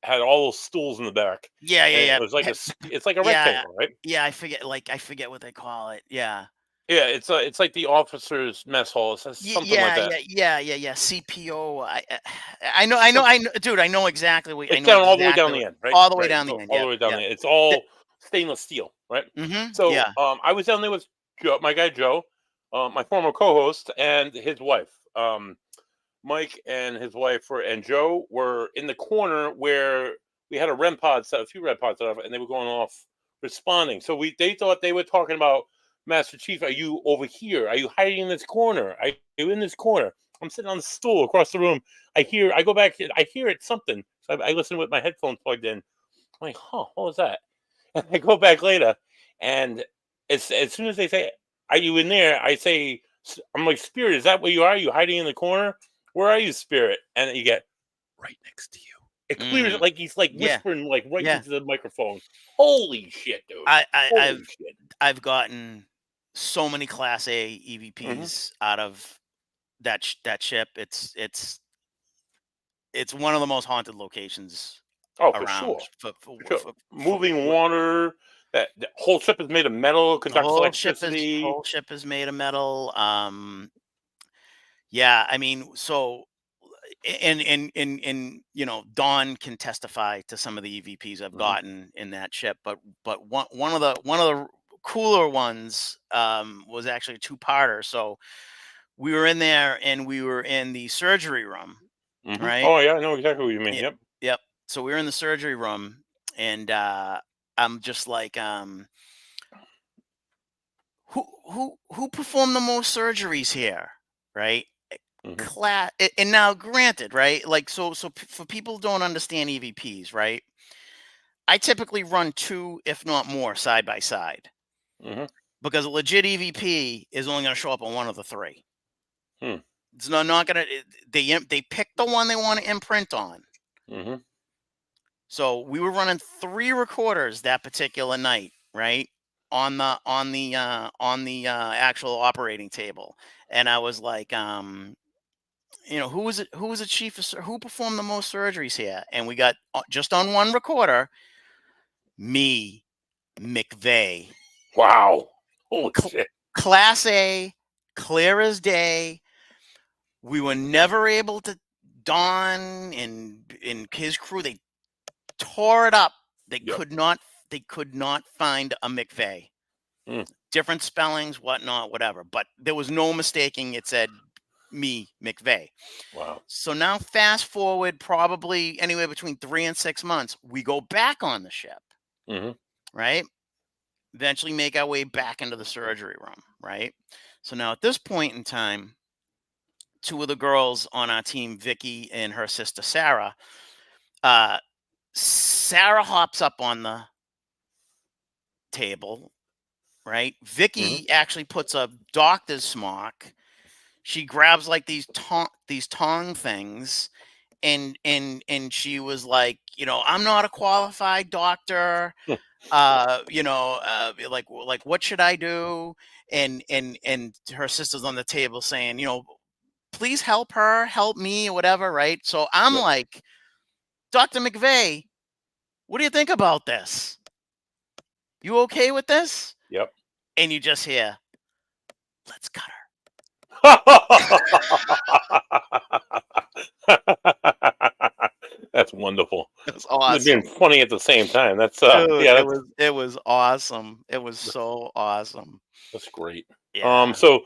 Had all those stools in the back. yeah. And it was like it's like a Yeah. rectangle, right? Yeah, I forget what they call it. Yeah. Yeah, it's like the officers mess hall. It's something like that. Yeah. CPO. I know, dude. I know exactly what. I It's know down all the way down exactly the end, right? all the way Right. down It's the end. all Yeah, the way down yeah. the end. It's all stainless steel, right? So, Yeah. I was down there with Joe, my guy Joe, my former co-host, and his wife. Mike and his wife and Joe were in the corner where we had a few REM pods set up, and they were going off responding. So they thought they were talking about Master Chief. Are you over here? Are you hiding in this corner? Are you in this corner? I'm sitting on the stool across the room. I go back. I hear it something. So I listen with my headphones plugged in. I'm like, huh, what was that? And I go back later, and as soon as they say, "Are you in there?" I say, "I'm like, Spirit, is that where you are? Are you hiding in the corner? Where are you, Spirit?" And you get right next to you. It clears it like he's like Yeah. whispering like right Yeah. into the microphone. Holy shit, dude! Holy shit! I've gotten so many Class A EVPs out of that ship. It's one of the most haunted locations Oh, for around. sure. Moving water. That the whole ship is made of metal. The Conducts electricity. whole ship is made of metal. Yeah, I mean, so and Dawn can testify to some of the EVPs I've gotten in that ship, but one of the cooler ones was actually a two-parter. So we were in there and we were in the surgery room, right? Oh yeah, I know exactly what you mean. Yep. Yep. So we were in the surgery room, and I'm just like, who performed the most surgeries here, right? Class. And now, granted, right? Like, so for people who don't understand EVPs, right? I typically run 2, if not more, side by side, because a legit EVP is only going to show up on one of the 3. It's not gonna. They pick the one they want to imprint on. Mm-hmm. So we were running 3 recorders that particular night, right? On the actual operating table. And I was like, who was it? Who was the chief of who performed the most surgeries here? And we got just on one recorder, me, McVeigh, Wow. Holy shit. Class A, clear as day. We were never able to. Don and his crew, they tore it up. They Yep. could not find a McVeigh. Mm. Different spellings, whatnot, whatever. But there was no mistaking. It said me, McVeigh. Wow. So now fast forward probably anywhere between 3 and 6 months, we go back on the ship, Mm-hmm. right? Eventually make our way back into the surgery room, right? So now at this point in time, 2 of the girls on our team, Vicky and her sister Sarah, Sarah hops up on the table, right? Vicky actually puts a doctor's smock. She grabs like these tong things, and she was like, I'm not a qualified doctor. Like what should I do? And her sister's on the table saying, please help her, help me, or whatever, right? So I'm Yep. like, Dr. McVeigh, what do you think about this? You okay with this? Yep. And you just hear, let's cut her. That's wonderful. It was It's being awesome. funny at the same time. That's Dude, yeah, it was awesome. It was so awesome. that's great. Yeah. So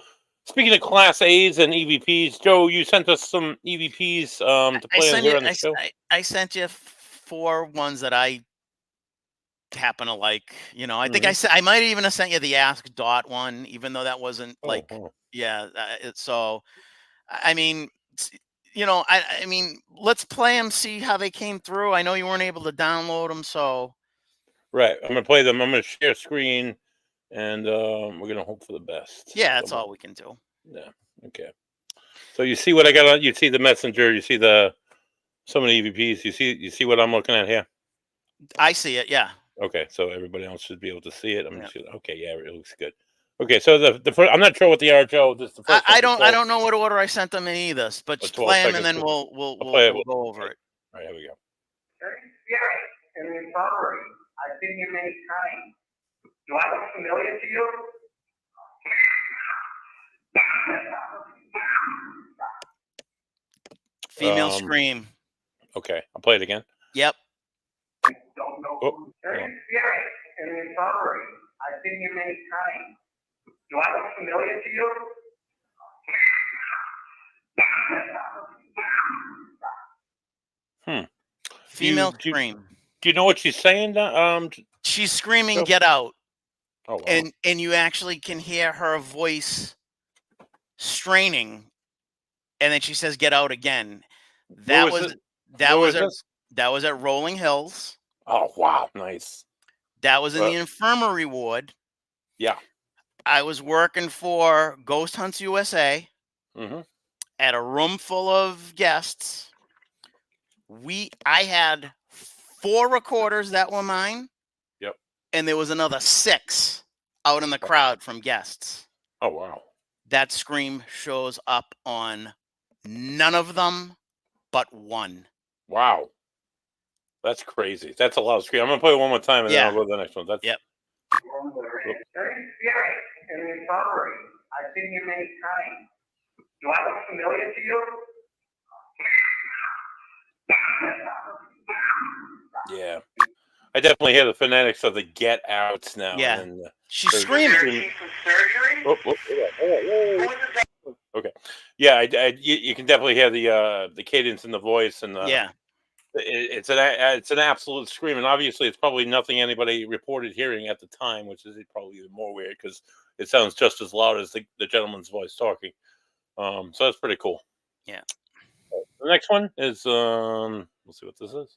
speaking of Class A's and EVPs, Joe, you sent us some EVPs to I play on sent here you on the show. I sent you 4 ones that I happen to like. I think Mm-hmm. I might even have sent you the Ask Dot one, even though that wasn't like, Oh. yeah. So I mean, I mean, let's play them, see how they came through. I know you weren't able to download them, so Right. I'm gonna play them. I'm gonna share screen, and we're gonna hope for the best. yeah, So that's all we can do. yeah. Okay. So you see what I got on? You see the messenger. You see some of the EVPs. You see what I'm looking at here. I see it. Yeah. Okay, so everybody else should be able to see it. I'm Yeah. just gonna, okay. Yeah, it looks good. Okay, so the first, I'm not sure what the RHO. This is the first one. I don't know what order I sent them in either, but A just 12 play them and second. then I'll play it. we'll go over it. All right, here we go. Spirit in the infirmary. I've seen you many times. Do I look familiar to you? Female scream. Okay, I'll play it again. Yep. Don't know. Oh, Spirit in the infirmary. I've seen you many times. Do I look familiar to you? Female scream. Do you know what she's saying? She's screaming, Joe? "Get out!" Oh wow. And you actually can hear her voice straining, and then she says, "Get out" again. Where was it? That Where was was at this? that was at Rolling Hills. Oh wow, nice. That was in the infirmary ward. Yeah. I was working for Ghost Hunts USA Mm-hmm. at a room full of guests. I had 4 recorders that were mine. Yep. And there was another 6 out in the crowd from guests. Oh wow. That scream shows up on none of them but 1. Wow. That's crazy. That's a lot of screen. I'm gonna play it one more time and then I'll go to the next one. That's Yep. Spirit in the infirmary. I've seen you many times. Do I look familiar to you? Yeah. I definitely hear the phonetics of the get outs now. Yeah. And She's screaming. Okay. Yeah, you can definitely hear the cadence in the voice, and Yeah. it's an absolute scream, and obviously it's probably nothing anybody reported hearing at the time, which is probably even more weird because it sounds just as loud as the gentleman's voice talking. So that's pretty cool. Yeah. The next one is we'll see what this is.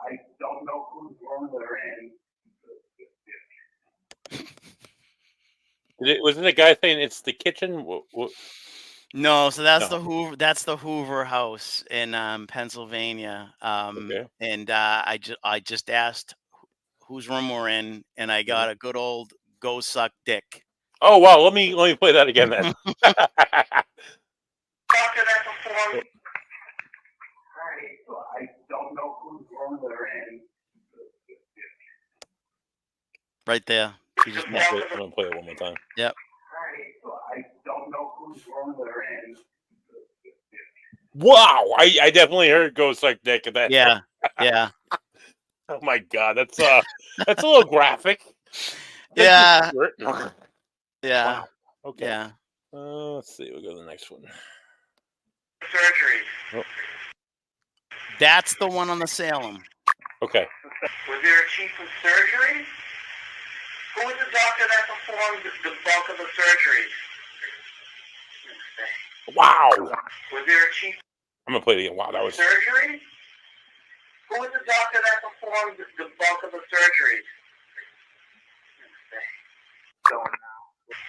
I don't know whose room they're in. Wasn't a guy saying it's the kitchen? No, so that's No. the Hoover. That's the Hoover House in Pennsylvania. Okay. And I just asked whose room we're in, and I got a good old "Go Suck Dick." Oh wow! Let me play that again then. Doctor that performed. I don't know whose room they're in. Right there. You just I'm gonna play it one more time. Yep. I don't know whose room they're in. Wow! I definitely heard "Go Suck Dick" at that. Yeah. Yeah. Oh my god, that's a little graphic. Yeah. Wow. Yeah. Okay. Yeah. Let's see. We'll go to the next one. Surgery. Oh, That's the one on the Salem. okay. Was there a chief of surgery? Who was the doctor that performed the bulk of the surgery? Wow. Was there a chief I'm gonna play it again. Wow, that was. surgery? Who was the doctor that performed the bulk of the surgery?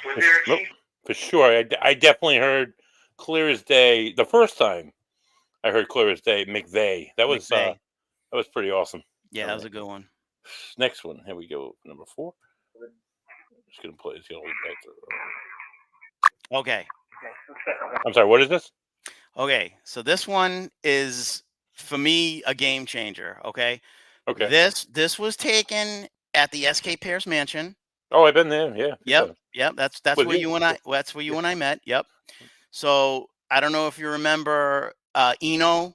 Was there a Nope. chief? For sure. I definitely heard clear as day. The first time I heard clear as day, McVeigh. That was McVeigh. that was pretty awesome. Yeah, that was a good one. Next one. Here we go. Number 4. Just gonna play. It's gonna lead back to. Okay. I'm sorry. What is this? Okay. So this one is for me a game changer. Okay. Okay. This was taken at the S.K. Pierce Mansion. Oh, I've been there. Yeah. Yep. Yep. That's With where you? you and I. That's where you and I met. Yep. So I don't know if you remember Eno,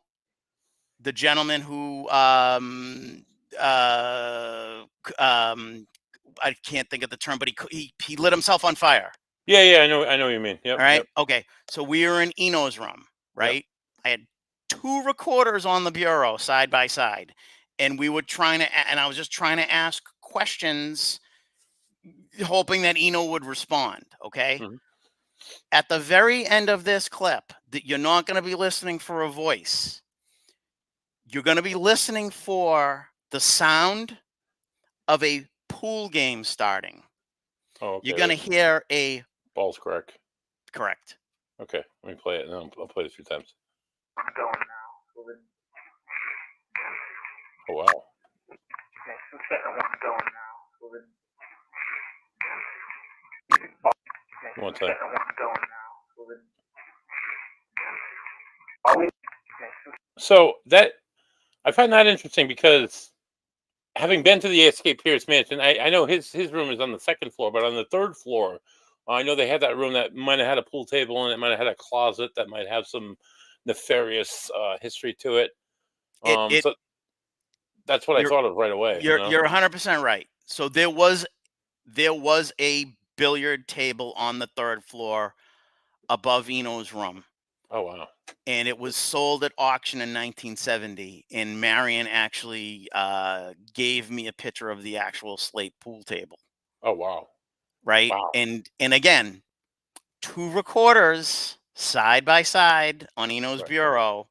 the gentleman who I can't think of the term, but he lit himself on fire. Yeah. I know what you mean. Yep. All right. Yep. Okay. So we were in Eno's room, right? I had 2 recorders on the bureau side by side, and we were and I was just trying to ask questions, hoping that Eno would respond. Okay. Mhm. At the very end of this clip, that you're not going to be listening for a voice. You're going to be listening for the sound of a pool game starting. Oh, okay. You're going to hear a Ball's correct. correct. Okay. Let me play it, and then I'll play it a few times. Going now. Oh wow. The second one's going now. One The time. second one's going now. So that I find that interesting because having been to the Escape Pierce Mansion, I know his room is on the 2nd floor, but on the 3rd floor, I know they had that room that might have had a pool table and it might have had a closet that might have some nefarious history to it. So that's what I thought of right away. You're 100% right. So there was a billiard table on the 3rd floor above Eno's room. Oh wow. And it was sold at auction in 1970. And Marion actually gave me a picture of the actual slate pool table. Oh wow. Right. Wow. And again, 2 recorders side by side on Eno's bureau.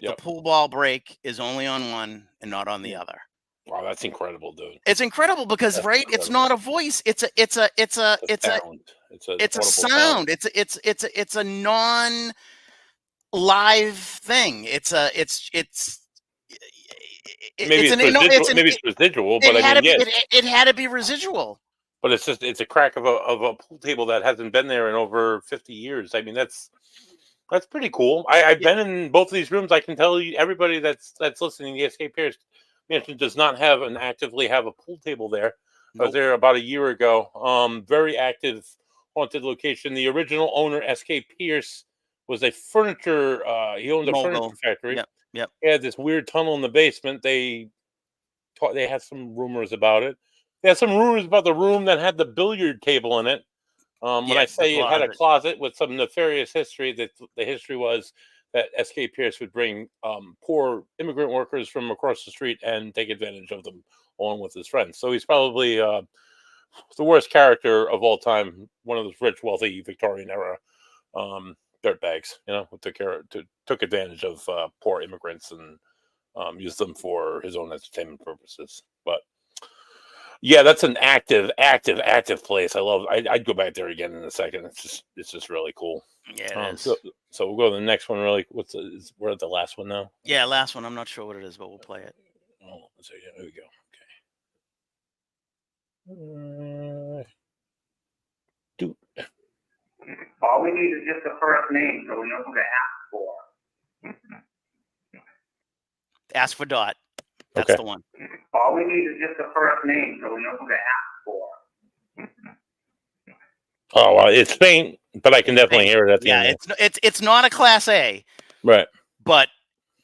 Yep. The pool ball break is only on one and not on the other. Wow, that's incredible, dude. It's incredible because it's not a voice. It's a sound. It's a sound. It's a non live thing. Maybe it's residual, but I mean, yes. It had to be residual. But it's a crack of a pool table that hasn't been there in over 50 years. I mean, that's pretty cool. I've been in both of these rooms. I can tell you, everybody that's listening, the Escape Pierce Mansion does not actively have a pool table there. Nope. I was there about a year ago. Very active haunted location. The original owner, S.K. Pierce, was a furniture. He owned a furniture factory. Yep. He had this weird tunnel in the basement. They had some rumors about it. They had some rumors about the room that had the billiard table in it. When I say it had a closet with some nefarious history, that the history was that S.K. Pierce would bring poor immigrant workers from across the street and take advantage of them along with his friends. So he's probably the worst character of all time. One of those rich, wealthy Victorian era dirtbags, who took advantage of poor immigrants and used them for his own entertainment purposes. But Yeah, that's an active place. I'd go back there again in a second. It's just really cool. Yeah, it is. So we'll go to the next one. Really, we're at the last one now. Yeah, last one. I'm not sure what it is, but we'll play it. Oh, so yeah, here we go. Okay. Dude. All we need is just the first name, so we know who to ask for. Ask for Dot. That's Okay. the one. All we need is just the first name, so we know who to ask for. Oh, well, it's faint, but I can definitely hear it at the end. Yeah, it's not a Class A, Right. but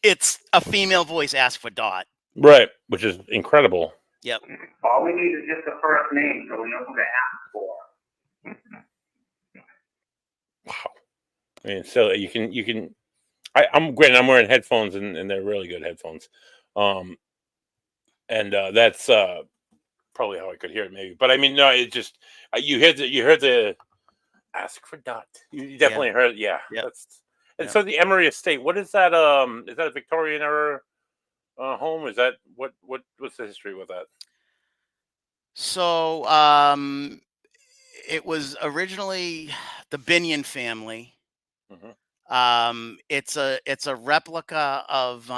it's a female voice ask for Dot. Right, which is incredible. Yep. All we need is just the first name, so we know who to ask for. Wow. I mean, so you can. I'm granted, I'm wearing headphones, and they're really good headphones. And that's probably how I could hear it, maybe. But I mean, no, it just you heard the ask for Dot. You definitely heard it. Yeah. Yep. And so the Emery Estate. What is that? Is that a Victorian era home? Is that what's the history with that? So it was originally the Binion family. Mm-hmm. It's a replica of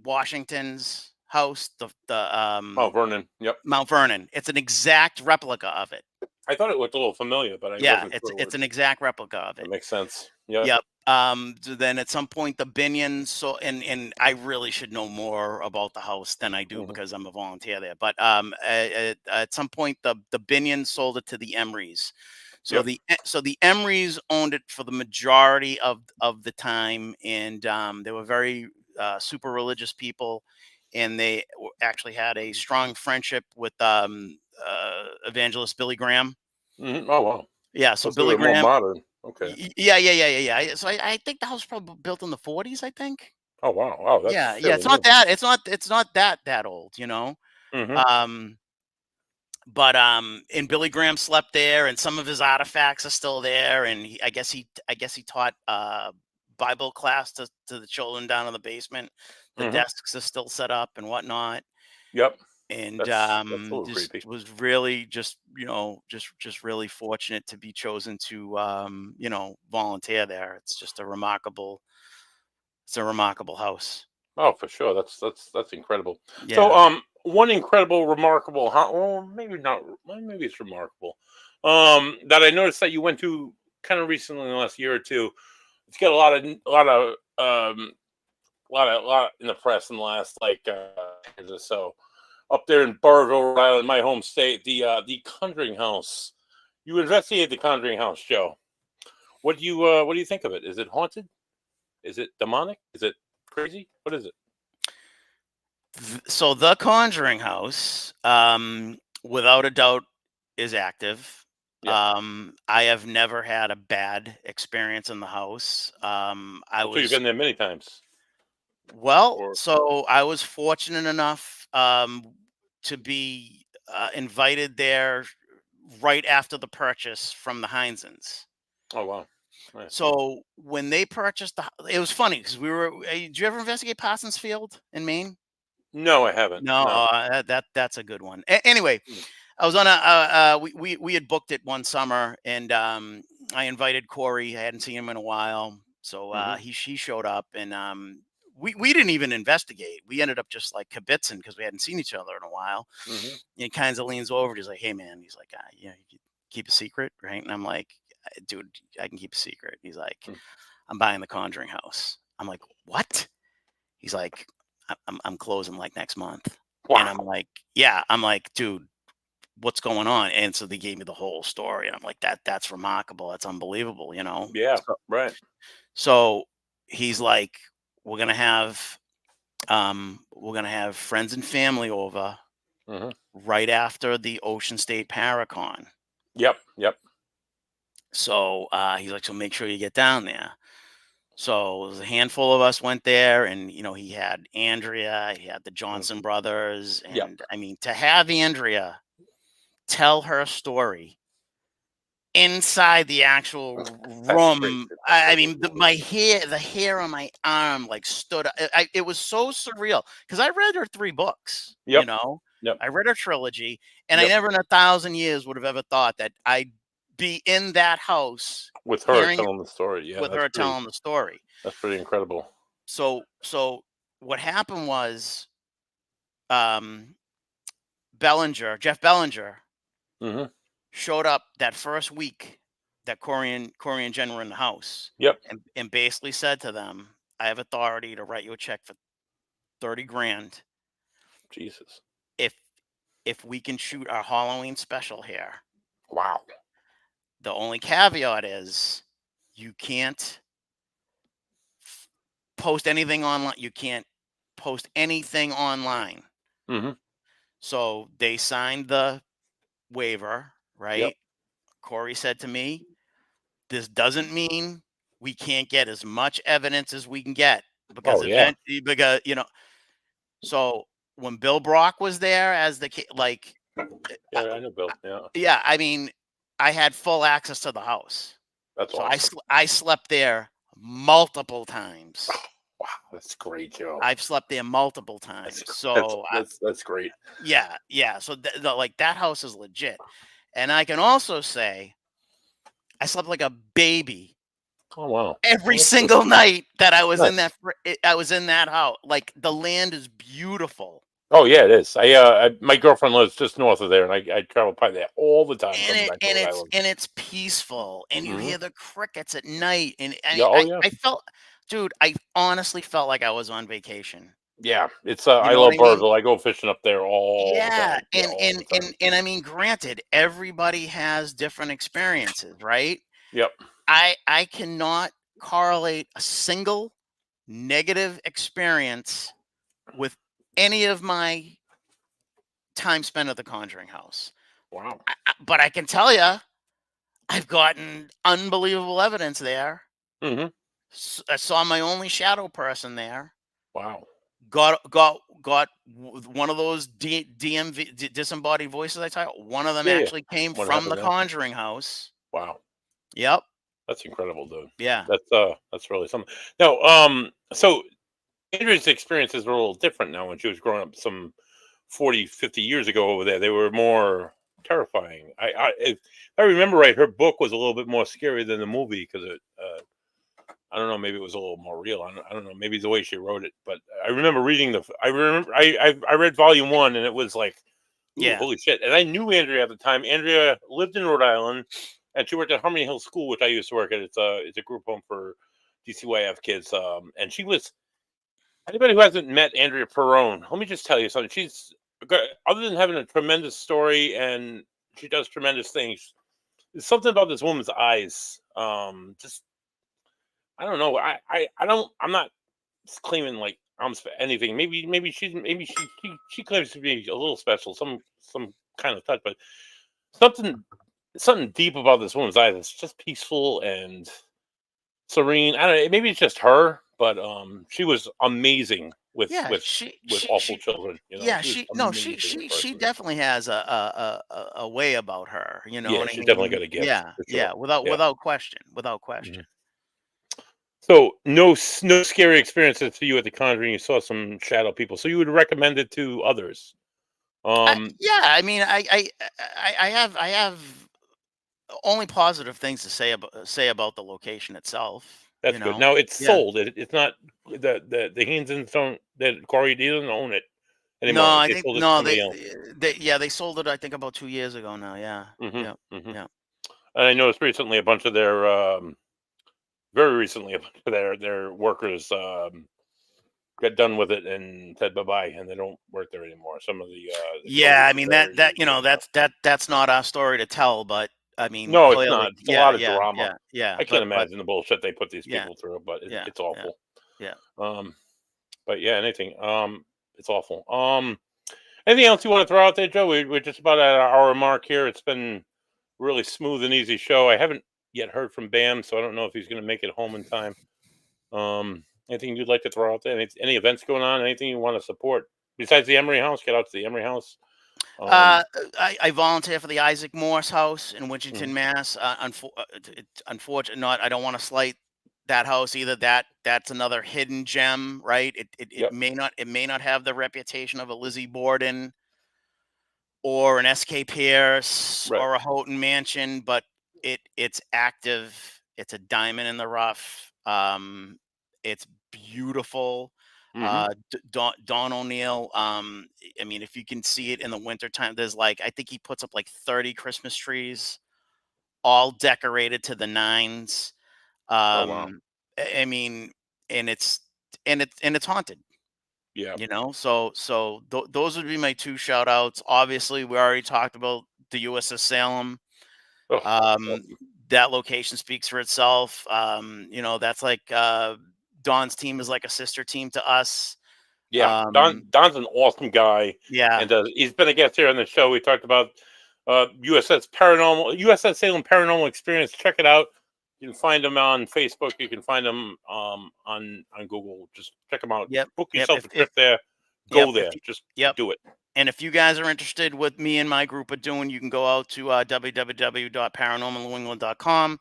Washington's house, the Mount Vernon. Yep. Mount Vernon. It's an exact replica of it. I thought it looked a little familiar, but it's an exact replica of it. That makes sense. Yep. Yep. So then at some point the Binions, and I really should know more about the house than I do because I'm a volunteer there. But at some point the Binions sold it to the Emrys. So the Emrys owned it for the majority of the time, and they were very super religious people, and they actually had a strong friendship with evangelist Billy Graham. Mm-hmm. Oh wow. Yeah, so Billy Graham. More modern. Okay. Yeah. So I think the house was probably built in the 40s, I think. Oh wow. That's yeah. It's not that old, you know. Mm-hmm. But and Billy Graham slept there, and some of his artifacts are still there, and I guess he taught Bible class to the children down in the basement. The desks are still set up and whatnot. Yep. And that's was really just really fortunate to be chosen to volunteer there. It's just a remarkable house. Oh, for sure. That's incredible. Yeah. So one incredible, remarkable, well, maybe not, maybe it's remarkable. That I noticed that you went to kind of recently in the last year or two. It's got a lot in the press in the last years or so. Up there in Burrville, Rhode Island, my home state, the Conjuring House. You investigated the Conjuring House, Joe. What do you think of it? Is it haunted? Is it demonic? Is it crazy? What is it? So the Conjuring House, without a doubt, is active. Yeah. I have never had a bad experience in the house. You've been there many times. Well, so I was fortunate enough to be invited there right after the purchase from the Heinzens. Oh wow! Nice. So when they purchased it was funny because we were. Did you ever investigate Parsons Field in Maine? No, I haven't. No. That's a good one. Anyway, I was on we had booked it one summer, and I invited Corey. I hadn't seen him in a while, so he showed up, and we didn't even investigate. We ended up just like kibitzing because we hadn't seen each other in a while. And he kind of leans over, he's like, "Hey man," he's like, "You keep a secret, right?" And I'm like, "Dude, I can keep a secret." He's like, "I'm buying the Conjuring House." I'm like, "What?" He's like, I'm closing like next month. Wow. And I'm like, "Yeah." I'm like, "Dude, what's going on?" And so they gave me the whole story, and I'm like, that's remarkable. That's unbelievable, you know? Yeah, right. So he's like, we're gonna have friends and family over right after the Ocean State Paracon. Yep. So he's like, so make sure you get down there. So it was a handful of us went there, and he had Andrea, he had the Johnson brothers, and I mean, to have Andrea tell her story inside the actual room, I mean, the hair on my arm like stood up. It was so surreal because I read her 3 books, Yep. I read her trilogy, and I Yep. never in 1,000 years would have ever thought that I'd be in that house With her hearing telling the story. Yeah, with her telling the story. that's pretty incredible. So what happened was, um, Jeff Bellinger, Hmm. showed up that first week that Corey and Jen were in the house, Yep. and basically said to them, "I have authority to write you a check for 30 grand Jesus. if we can shoot our Halloween special here. Wow. The only caveat is you can't post anything online. You can't post anything online." Hmm. So they signed the waiver, Yep. right? Corey said to me, "This doesn't mean we can't get as much evidence as we can get, because Oh, yeah. because so when Bill Brock was there as the like, Yeah, I know Bill. Yeah, yeah, I mean, I had full access to the house, that's so awesome. I slept there multiple times. Wow, that's great, Joe. I've slept there multiple times. So That's great. yeah. So like that house is legit, and I can also say I slept like a baby Oh, wow. every Well, that's single night that I was in nice. I was in that house. Like, the land is beautiful, Oh, yeah, it is. My girlfriend lives just north of there, and I travel by there all the time and coming back to Rhode Island. it's peaceful, and you Hmm. hear the crickets at night, and Yeah. Oh, yeah. I felt, dude, I honestly felt like I was on vacation. Yeah. It's You I know what love I mean? Burville. I go fishing up there all the Yeah, time. Yeah, all the time. and I mean, granted, everybody has different experiences, right? Yep. I cannot correlate a single negative experience with any of my time spent at the Conjuring house. Wow. But I can tell you, I've gotten unbelievable evidence there. Hmm. I saw my only shadow person there. Wow. Got one of those DMV, disembodied voices I tell you. One of them Yeah. Yeah. actually came What from the happened there? Conjuring house. Wow. Yep. That's incredible, dude. Yeah. That's really something. Now, so Andrea's experiences were a little different now when she was growing up some 40, 50 years ago over there. They were more terrifying. If I remember right, her book was a little bit more scary than the movie because I don't know, maybe it was a little more real. I don't know, maybe the way she wrote it. But I remember reading I read volume 1, and it was like, ooh, Yeah. holy shit. And I knew Andrea at the time. Andrea lived in Rhode Island, and she worked at Harmony Hill School, which I used to work at. It's a group home for DCYF kids. And she was, anybody who hasn't met Andrea Perrone, let me just tell you something. She's other than having a tremendous story, and she does tremendous things. There's something about this woman's eyes. Just I don't know. I don't. I'm not claiming like anything. Maybe she claims to be a little special, some kind of touch, but something something deep about this woman's eyes. It's just peaceful and serene. I don't know. Maybe it's just her, but she was amazing with Yeah, awful children. yeah, She was amazing in she person. definitely has a way about her, you know Yeah, what I she's definitely mean? got a gift Yeah, for sure. yeah, Yeah. without question. Mhm. So no scary experiences for you at the Conjuring. You saw some shadow people, so you would recommend it to others. Yeah, I mean, I have only positive things to say about the location itself, That's you good. know? Now it's Yeah. sold. It's not the Hansons don't that Corey doesn't own it No, anymore. I They think sold it to no, somebody else. they sold it, I think, about 2 years ago now. Yeah. Hmm. Yeah. Hmm. Yeah. And I noticed recently a bunch of their very recently a bunch of their workers got done with it and said bye bye, and they don't work there anymore. Some of the Yeah, I co-workers mean, there, you know, that's not our story to tell, but I mean, no, it's clearly, not. It's a lot of yeah, drama. I can't but imagine the bullshit they put these yeah, people through, but yeah, it's yeah, awful. yeah. Um, but yeah, anything. It's awful. Anything else you want to throw out there, Joe? We're just about at our hour mark here. It's been really smooth and easy show. I haven't yet heard from Bam, so I don't know if he's going to make it home in time. Anything you'd like to throw out there? Any events going on? Anything you want to support besides the Emery House? Get out to the Emery House. Uh, I volunteer for the Isaac Morse House in Mhm. Winchton, Mass. Unfortunately, not. I don't want to slight that house either. That's another hidden gem, right? It Yep. may not have the reputation of a Lizzie Borden, or an SK Pierce Right. or a Houghton Mansion, but it's active. It's a diamond in the rough. It's beautiful. Hmm. Don O'Neill. I mean, if you can see it in the wintertime, there's like, I think he puts up like 30 Christmas trees, all decorated to the nines. Oh wow. I mean, and it's haunted. Yeah. Those would be my two shout outs. Obviously, we already talked about the USS Salem. Oh, Um, that location speaks for itself. That's like Don's team is like a sister team to us. yeah. Don's an awesome guy, Yeah. and he's been a guest here on the show. We talked about USS Salem Paranormal Experience. Check it out. You can find them on Facebook. You can find them on Google. Just check them out. Yep. Book Yep. yourself a trip there. Go there. Just do it. And if you guys are interested what me and my group are doing, you can go out to www.paranormalnewengland.com.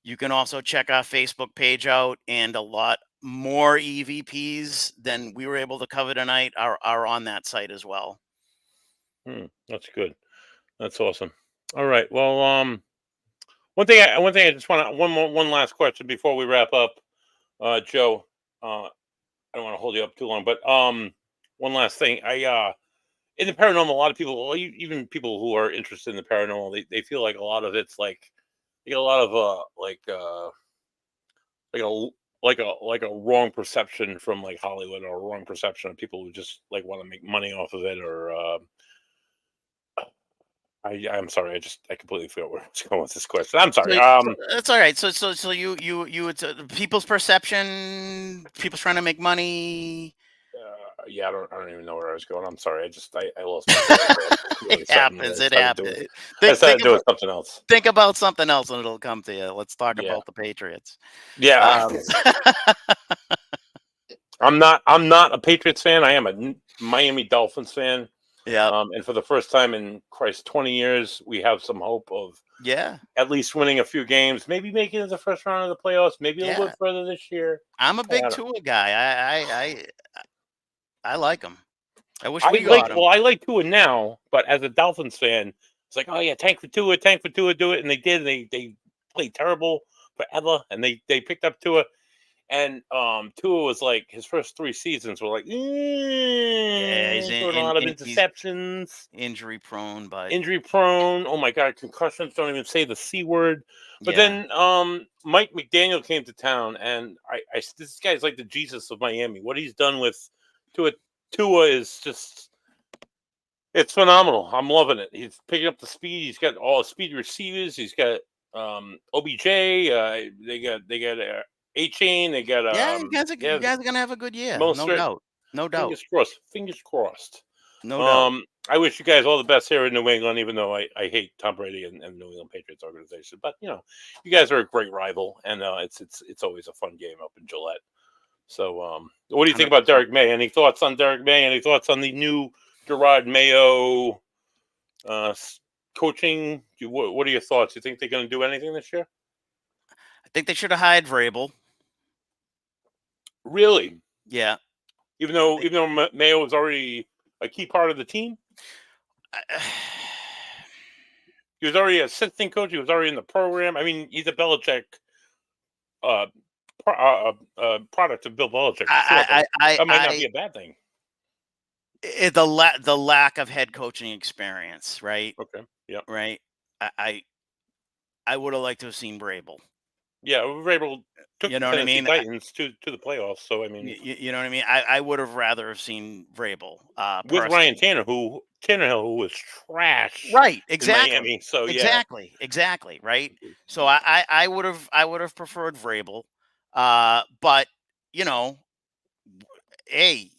You can also check our Facebook page out, and a lot more EVPs than we were able to cover tonight are on that site as well. That's good. That's awesome. All right. Well, one thing I just want to one last question before we wrap up, Joe. I don't want to hold you up too long, but one last thing. In the paranormal, a lot of people, even people who are interested in the paranormal, they feel like a lot of it's like you get a lot of like a wrong perception from like Hollywood, or a wrong perception of people who just like want to make money off of it, or I'm sorry, I completely forgot where I was going with this question. I'm sorry. That's all right. So you it's people's perception, people's trying to make money. Yeah, I don't even know where I was going. I'm sorry. I lost my It happens. It happens. I started doing something else. Think about something else and it'll come to you. Let's talk about the Patriots. Yeah. I'm not a Patriots fan. I am a Miami Dolphins fan. Yeah. And for the first time in 20 years, we have some hope of at least winning a few games, maybe making it the first round of the playoffs, maybe a little bit further this year. I'm a big Tua guy. I like him. I wish we got him. Well, I like Tua now, but as a Dolphins fan, it's like, oh yeah, tank for Tua, do it, and they did. They played terrible forever, and they picked up Tua. And Tua was like, his first 3 seasons were like, he's throwing a lot of interceptions, injury prone. Oh my God, concussions! Don't even say the C word. But then Mike McDaniel came to town, and this guy's like the Jesus of Miami. What he's done with Tua is just, it's phenomenal. I'm loving it. He's picking up the speed. He's got all the speedy receivers. He's got OBJ. They got A-Chain. They got you guys are gonna have a good year. No doubt. Fingers crossed. No doubt. I wish you guys all the best here in New England, even though I hate Tom Brady and the New England Patriots organization. But you guys are a great rival, and it's always a fun game up in Gillette. So what do you think about Derek May? Any thoughts on Derek May? Any thoughts on the new Gerard Mayo coaching? What are your thoughts? You think they're going to do anything this year? I think they should have hired Vrabel. Really? Yeah. Even though Mayo was already a key part of the team? He was already an assistant coach. He was already in the program. I mean, he's a Belichick product of Bill Belichick. That might not be a bad thing. The lack of head coaching experience, right? Okay. Yeah. Right. I would have liked to have seen Vrabel. Yeah, Vrabel took the Tennessee Titans to the playoffs. So I mean, you know what I mean. I would have rather have seen Vrabel with Ryan Tannehill, who was trash. Right. Exactly. In Miami. So exactly. Right. So I would have preferred Vrabel, but hey,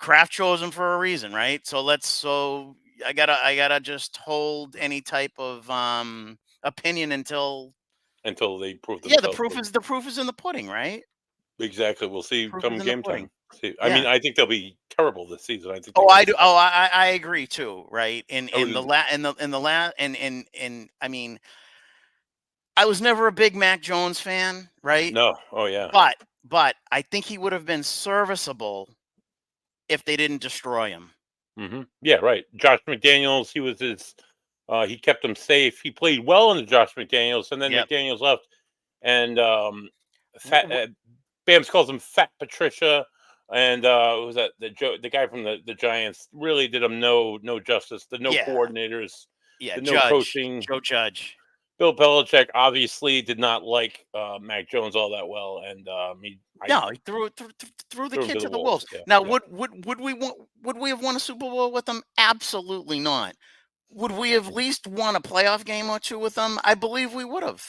Kraft chose him for a reason, right? So I gotta just hold any type of opinion until they prove themselves. Yeah, the proof is in the pudding, right? Exactly. We'll see come game time. I mean, I think they'll be terrible this season. I think. I do. I agree too. Right. I mean, I was never a big Mac Jones fan, right? No. Oh yeah. But I think he would have been serviceable if they didn't destroy him. Yeah, right. Josh McDaniels, he kept him safe. He played well in the Josh McDaniels, and then Yep. McDaniels left, and Wh- wh- Bams calls him Fat Patricia, and what was that the guy from the Giants really did him no justice. The no Yeah. coordinators, Yeah, the no coaching. Joe Judge. Bill Belichick obviously did not like Mac Jones all that well, and No, he threw the threw him kid to to the the wolves. wolves. Yeah, Now, yeah. would we have won a Super Bowl with them? Absolutely not. Would we have at least won a playoff game or two with them? I believe we would have.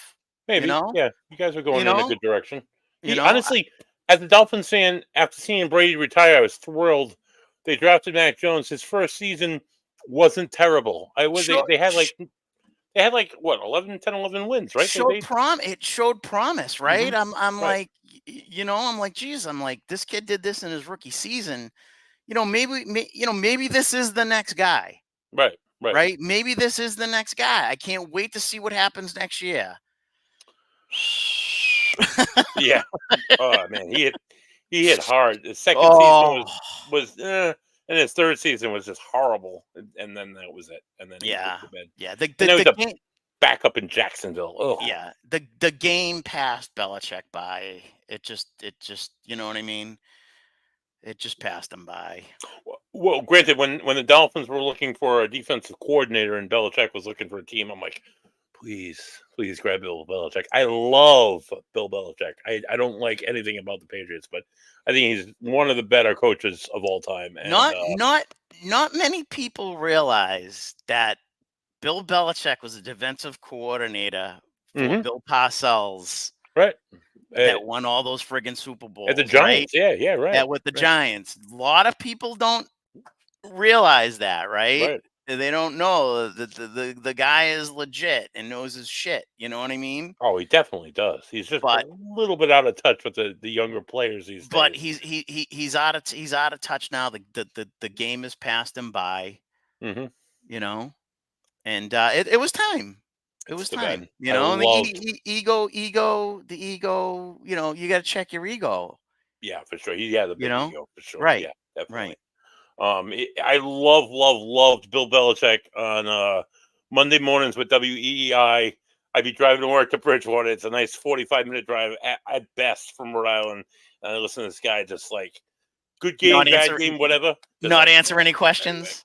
Maybe, know? yeah. You guys are going You in a know? good direction. You He know? honestly, as a Dolphins fan, after seeing Brady retire, I was thrilled. They drafted Mac Jones. His first season wasn't terrible. They had like what 11 wins, right? It showed promise, right? Mhm. I'm Right, like, I'm like, geez, I'm like, this kid did this in his rookie season. Maybe this is the next guy, right. right? Maybe this is the next guy. I can't wait to see what happens next year. Yeah. Oh man, he hit hard. The second Oh, season and his third season was just horrible. And then that was it. And then he yeah, put the bed. yeah. And now he's The a game, backup in Jacksonville. Oh, yeah. The game passed Belichick by. It just, you know what I mean? It just passed him by. well, granted, when the Dolphins were looking for a defensive coordinator and Belichick was looking for a team, I'm like, please grab Bill Belichick. I love Bill Belichick. I don't like anything about the Patriots, but I think he's one of the better coaches of all time. And Not many people realize that Bill Belichick was a defensive coordinator for Mhm. Bill Parcells right that won all those friggin' Super Bowls, at the right? Giants, yeah, right, Yeah, with the right, Giants. A lot of people don't realize that, right? right. They don't know that the guy is legit and knows his shit. You know what I mean? Oh, he definitely does. He's just a But little bit out of touch with the younger players these but days. he's out of touch now. The game has passed him by. Mm-hmm. You know, and it was time. It It's was too time. bad. You I know, and the loved, the ego. You know, you got to check your ego. yeah, for sure. He had a You big know, ego, for sure. right, Yeah, definitely. right. I loved Bill Belichick on Monday mornings with WEEI. I'd be driving to work to Bridgewater. It's a nice 45-minute drive at best from Rhode Island. And I listen to this guy just like, good game, bad game, whatever. Just Not like, answer any questions.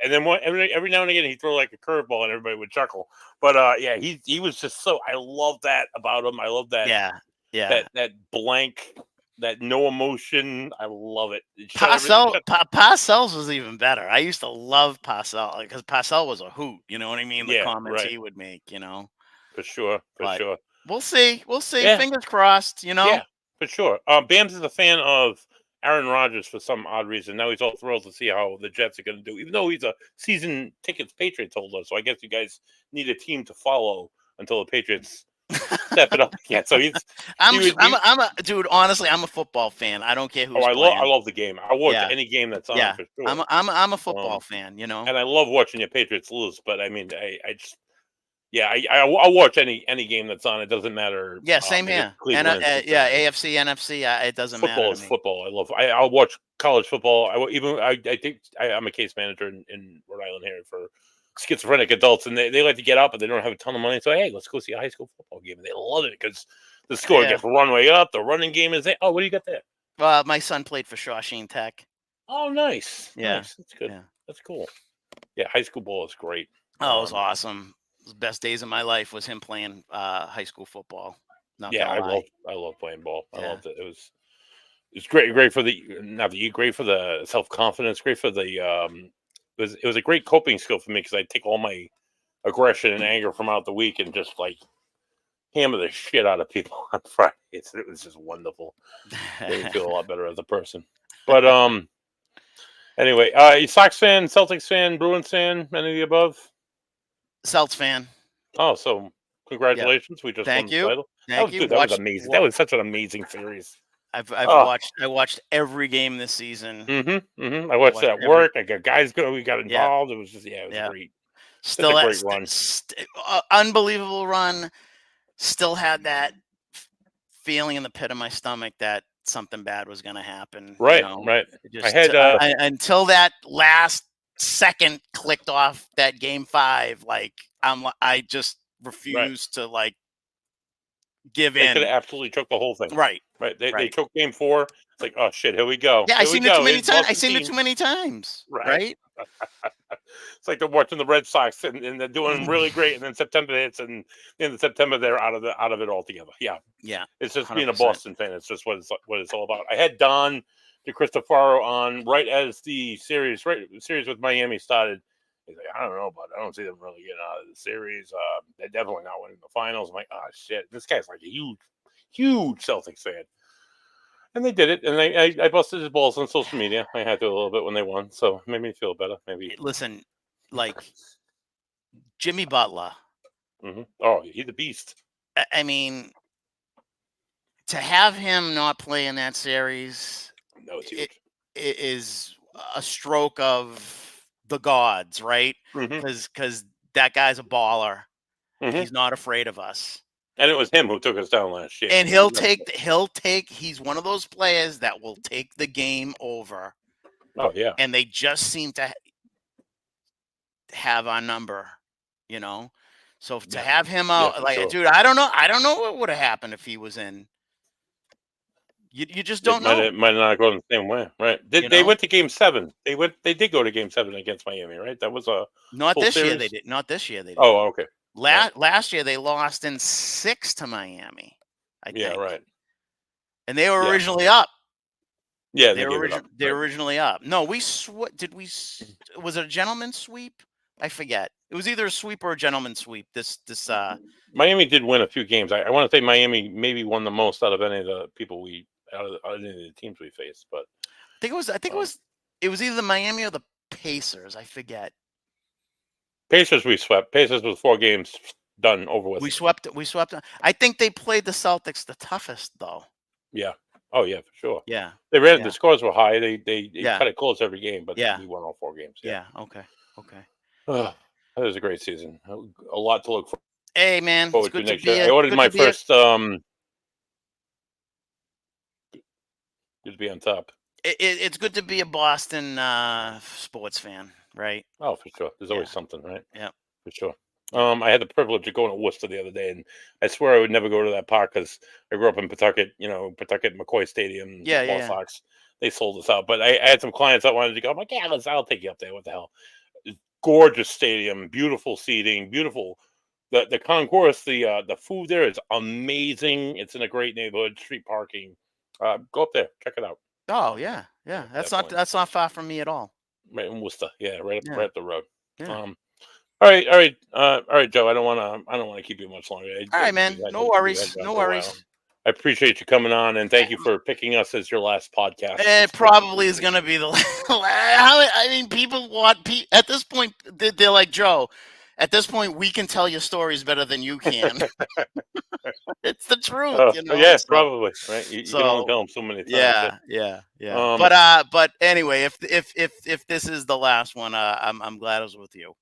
and then every now and again he'd throw like a curveball and everybody would chuckle. But yeah, he was just so. I love that about him. I love that Yeah, yeah. that blank, that no emotion. I love it. Parcells was even better. I used to love Parcells because Parcells was a hoot. You know what I mean? The Yeah, comments right. he would make. You know, For sure, for but sure. we'll see. We'll see. Yeah. Fingers crossed. You know. Yeah, for sure. Bams is a fan of Aaron Rodgers for some odd reason. Now he's all thrilled to see how the Jets are going to do, even though he's a season tickets Patriots holder. So I guess you guys need a team to follow until the Patriots step it up again. So I'm a dude. Honestly, I'm a football fan. I don't care who's I playing. love the game. I watch Yeah. any game that's on Yeah, for sure. I'm a football fan. You know, and I love watching your Patriots lose. But I mean, I just. Yeah, I'll watch any game that's on. It doesn't matter. yeah, same if here. Cleveland And is yeah, concerned. AFC, NFC. It doesn't Football matter is to me. football. I love. I'll watch college football. I think I'm a case manager in Rhode Island here for schizophrenic adults, and they like to get up, but they don't have a ton of money. So hey, let's go see a high school football game, and they love it because the score gets run way up. The running game is there. Oh, what do you got there? My son played for Shawshene Tech. Oh, nice. Yeah, nice. That's good. Yeah. That's cool. Yeah, high school ball is great. Oh, it was awesome. The best days of my life was him playing high school football. Not Yeah, gonna lie. I love playing ball. I Yeah. loved it. It's great for great for the self confidence, great for the it was a great coping skill for me because I take all my aggression and anger from out the week and just like hammer the shit out of people on Fridays. It was just wonderful. Made me feel a lot better as a person. But anyway, you Sox fan, Celtics fan, Bruins fan, any of the above? Celts fan. Oh, so congratulations! We just won the title. Thank you. That was amazing. That was such an amazing series. I watched every game this season. I watched that at work. I got guys go. We got involved. It was just it was great. Still a great run. Unbelievable run. Still had that feeling in the pit of my stomach that something bad was going to happen. Right, You know? right. Just I had until that last second clicked off that game 5, like I just refuse to like give they could in. have absolutely choked the whole thing. Right. Right. They Right. choked game 4. It's like, oh shit, here we go. Yeah, Here we go. I Boston seen it team. too many times. Right. Right. It's like they're watching the Red Sox and they're doing really great, and then September hits, and in September they're out of it altogether. Yeah. Yeah. It's just being a 100%. Boston fan. It's just what it's all about. I had Don DeCristofaro on right as the series with Miami started. He's like, I don't know, but I don't see them really getting out of the series. They're definitely not winning the finals. I'm like, oh shit, this guy's like a huge Celtics fan. And they did it, and I busted his balls on social media. I had to a little bit when they won, so it made me feel better. Maybe. Listen, like Jimmy Butler. Oh, he's a beast. I mean, to have him not play in that series, No, it's huge. it is a stroke of the gods, right? Mm-hmm. Because that guy's a baller. Mm-hmm. He's not afraid of us. And it was him who took us down last year. And he's one of those players that will take the game over. Oh yeah. And they just seem to have our number, you know. So to have him out, like, dude, I don't know what would have happened if he was in. You just don't know. Might not go the same way, right? They went to Game 7. They did go to Game 7 against Miami, right? That was a not full this series? year. They did not this year. They did. Oh, okay. Last year they lost in 6 to Miami. I think. Yeah, right. And they were originally up. Yeah, they were originally up. No, was it a gentleman's sweep? I forget. It was either a sweep or a gentleman's sweep. Miami did win a few games. I want to say Miami maybe won the most out of any of the people out of any of the teams we faced. But I think it was either Miami or the Pacers. I forget. Pacers we swept. Pacers was 4 games done over with. We swept. I think they played the Celtics the toughest though. Yeah. Oh yeah, for sure. Yeah. They ran. The scores were high. They cut it close every game, but we won all 4 games. Yeah. Okay. That was a great season. A lot to look for. Hey man, it's good to be. I ordered my first. Good to be on top. It's good to be a Boston sports fan, right? Oh, for sure. There's always something, right? Yeah, for sure. I had the privilege of going to Worcester the other day, and I swear I would never go to that park because I grew up in Pawtucket. Pawtucket McCoy Stadium. Yeah. Sox. They sold us out, but I had some clients that wanted to go. I'm like, yeah, I'll take you up there. What the hell? Gorgeous stadium, beautiful seating, beautiful. The concourse, the food there is amazing. It's in a great neighborhood, street parking. Go up there, check it out. Oh yeah. That's not far from me at all. Right in Worcester, right up the road. Yeah. All right, Joe. I don't want to keep you much longer. All right, man. No worries. I appreciate you coming on, and thank you for picking us as your last podcast. It probably is going to be the last. I mean, people want at this point. They're like, Joe. At this point, we can tell your stories better than you can. It's the truth, Yes, probably. Right? You can only tell them so many times. Yeah. But anyway, if this is the last one, I'm glad I was with you.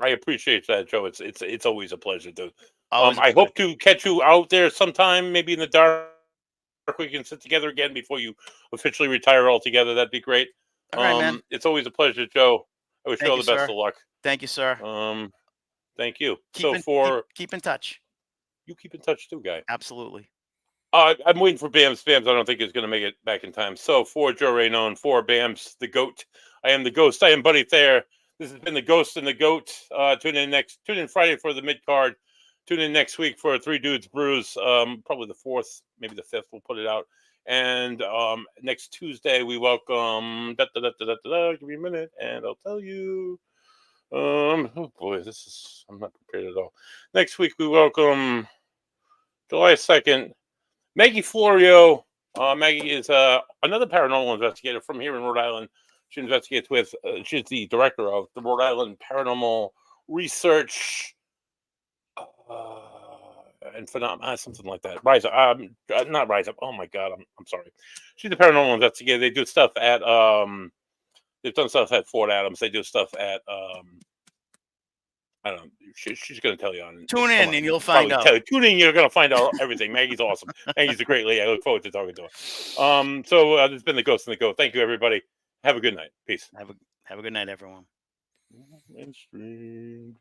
I appreciate that, Joe. It's always a pleasure to. I hope to catch you out there sometime, maybe in the dark. We can sit together again before you officially retire altogether. That'd be great. All right, man. It's always a pleasure, Joe. I wish you all the best of luck. Thank you, sir. Thank you. Keep in touch. You keep in touch too, guy. Absolutely. I'm waiting for Bams. I don't think he's going to make it back in time. So for Joe Rainone, for Bams, the GOAT. I am the Ghost. I am Buddy Thayer. This has been the Ghost and the GOAT. Tune in Friday for the mid card. Tune in next week for 3 Dudes Brews. Probably the 4th, maybe the 5th. We'll put it out. And next Tuesday we welcome. Give me a minute, and I'll tell you. Oh boy, I'm not prepared at all. Next week we welcome July 2nd, Maggie Florio. Maggie is another paranormal investigator from here in Rhode Island. She investigates with. She's the director of the Rhode Island Paranormal Research and Phenomena, something like that. Rise Up, not Rise Up. Oh my God, I'm sorry. She's the paranormal investigator. They do stuff at They've done stuff at Fort Adams. They do stuff at I don't know. She's going to tell you on. Tune in and you'll probably find out. Tune in, you're going to find out everything. Maggie's awesome. Maggie's a great lady. I look forward to talking to her. So this has been the Ghost and the Go. Thank you, everybody. Have a good night. Peace. Have a good night, everyone. Mainstream.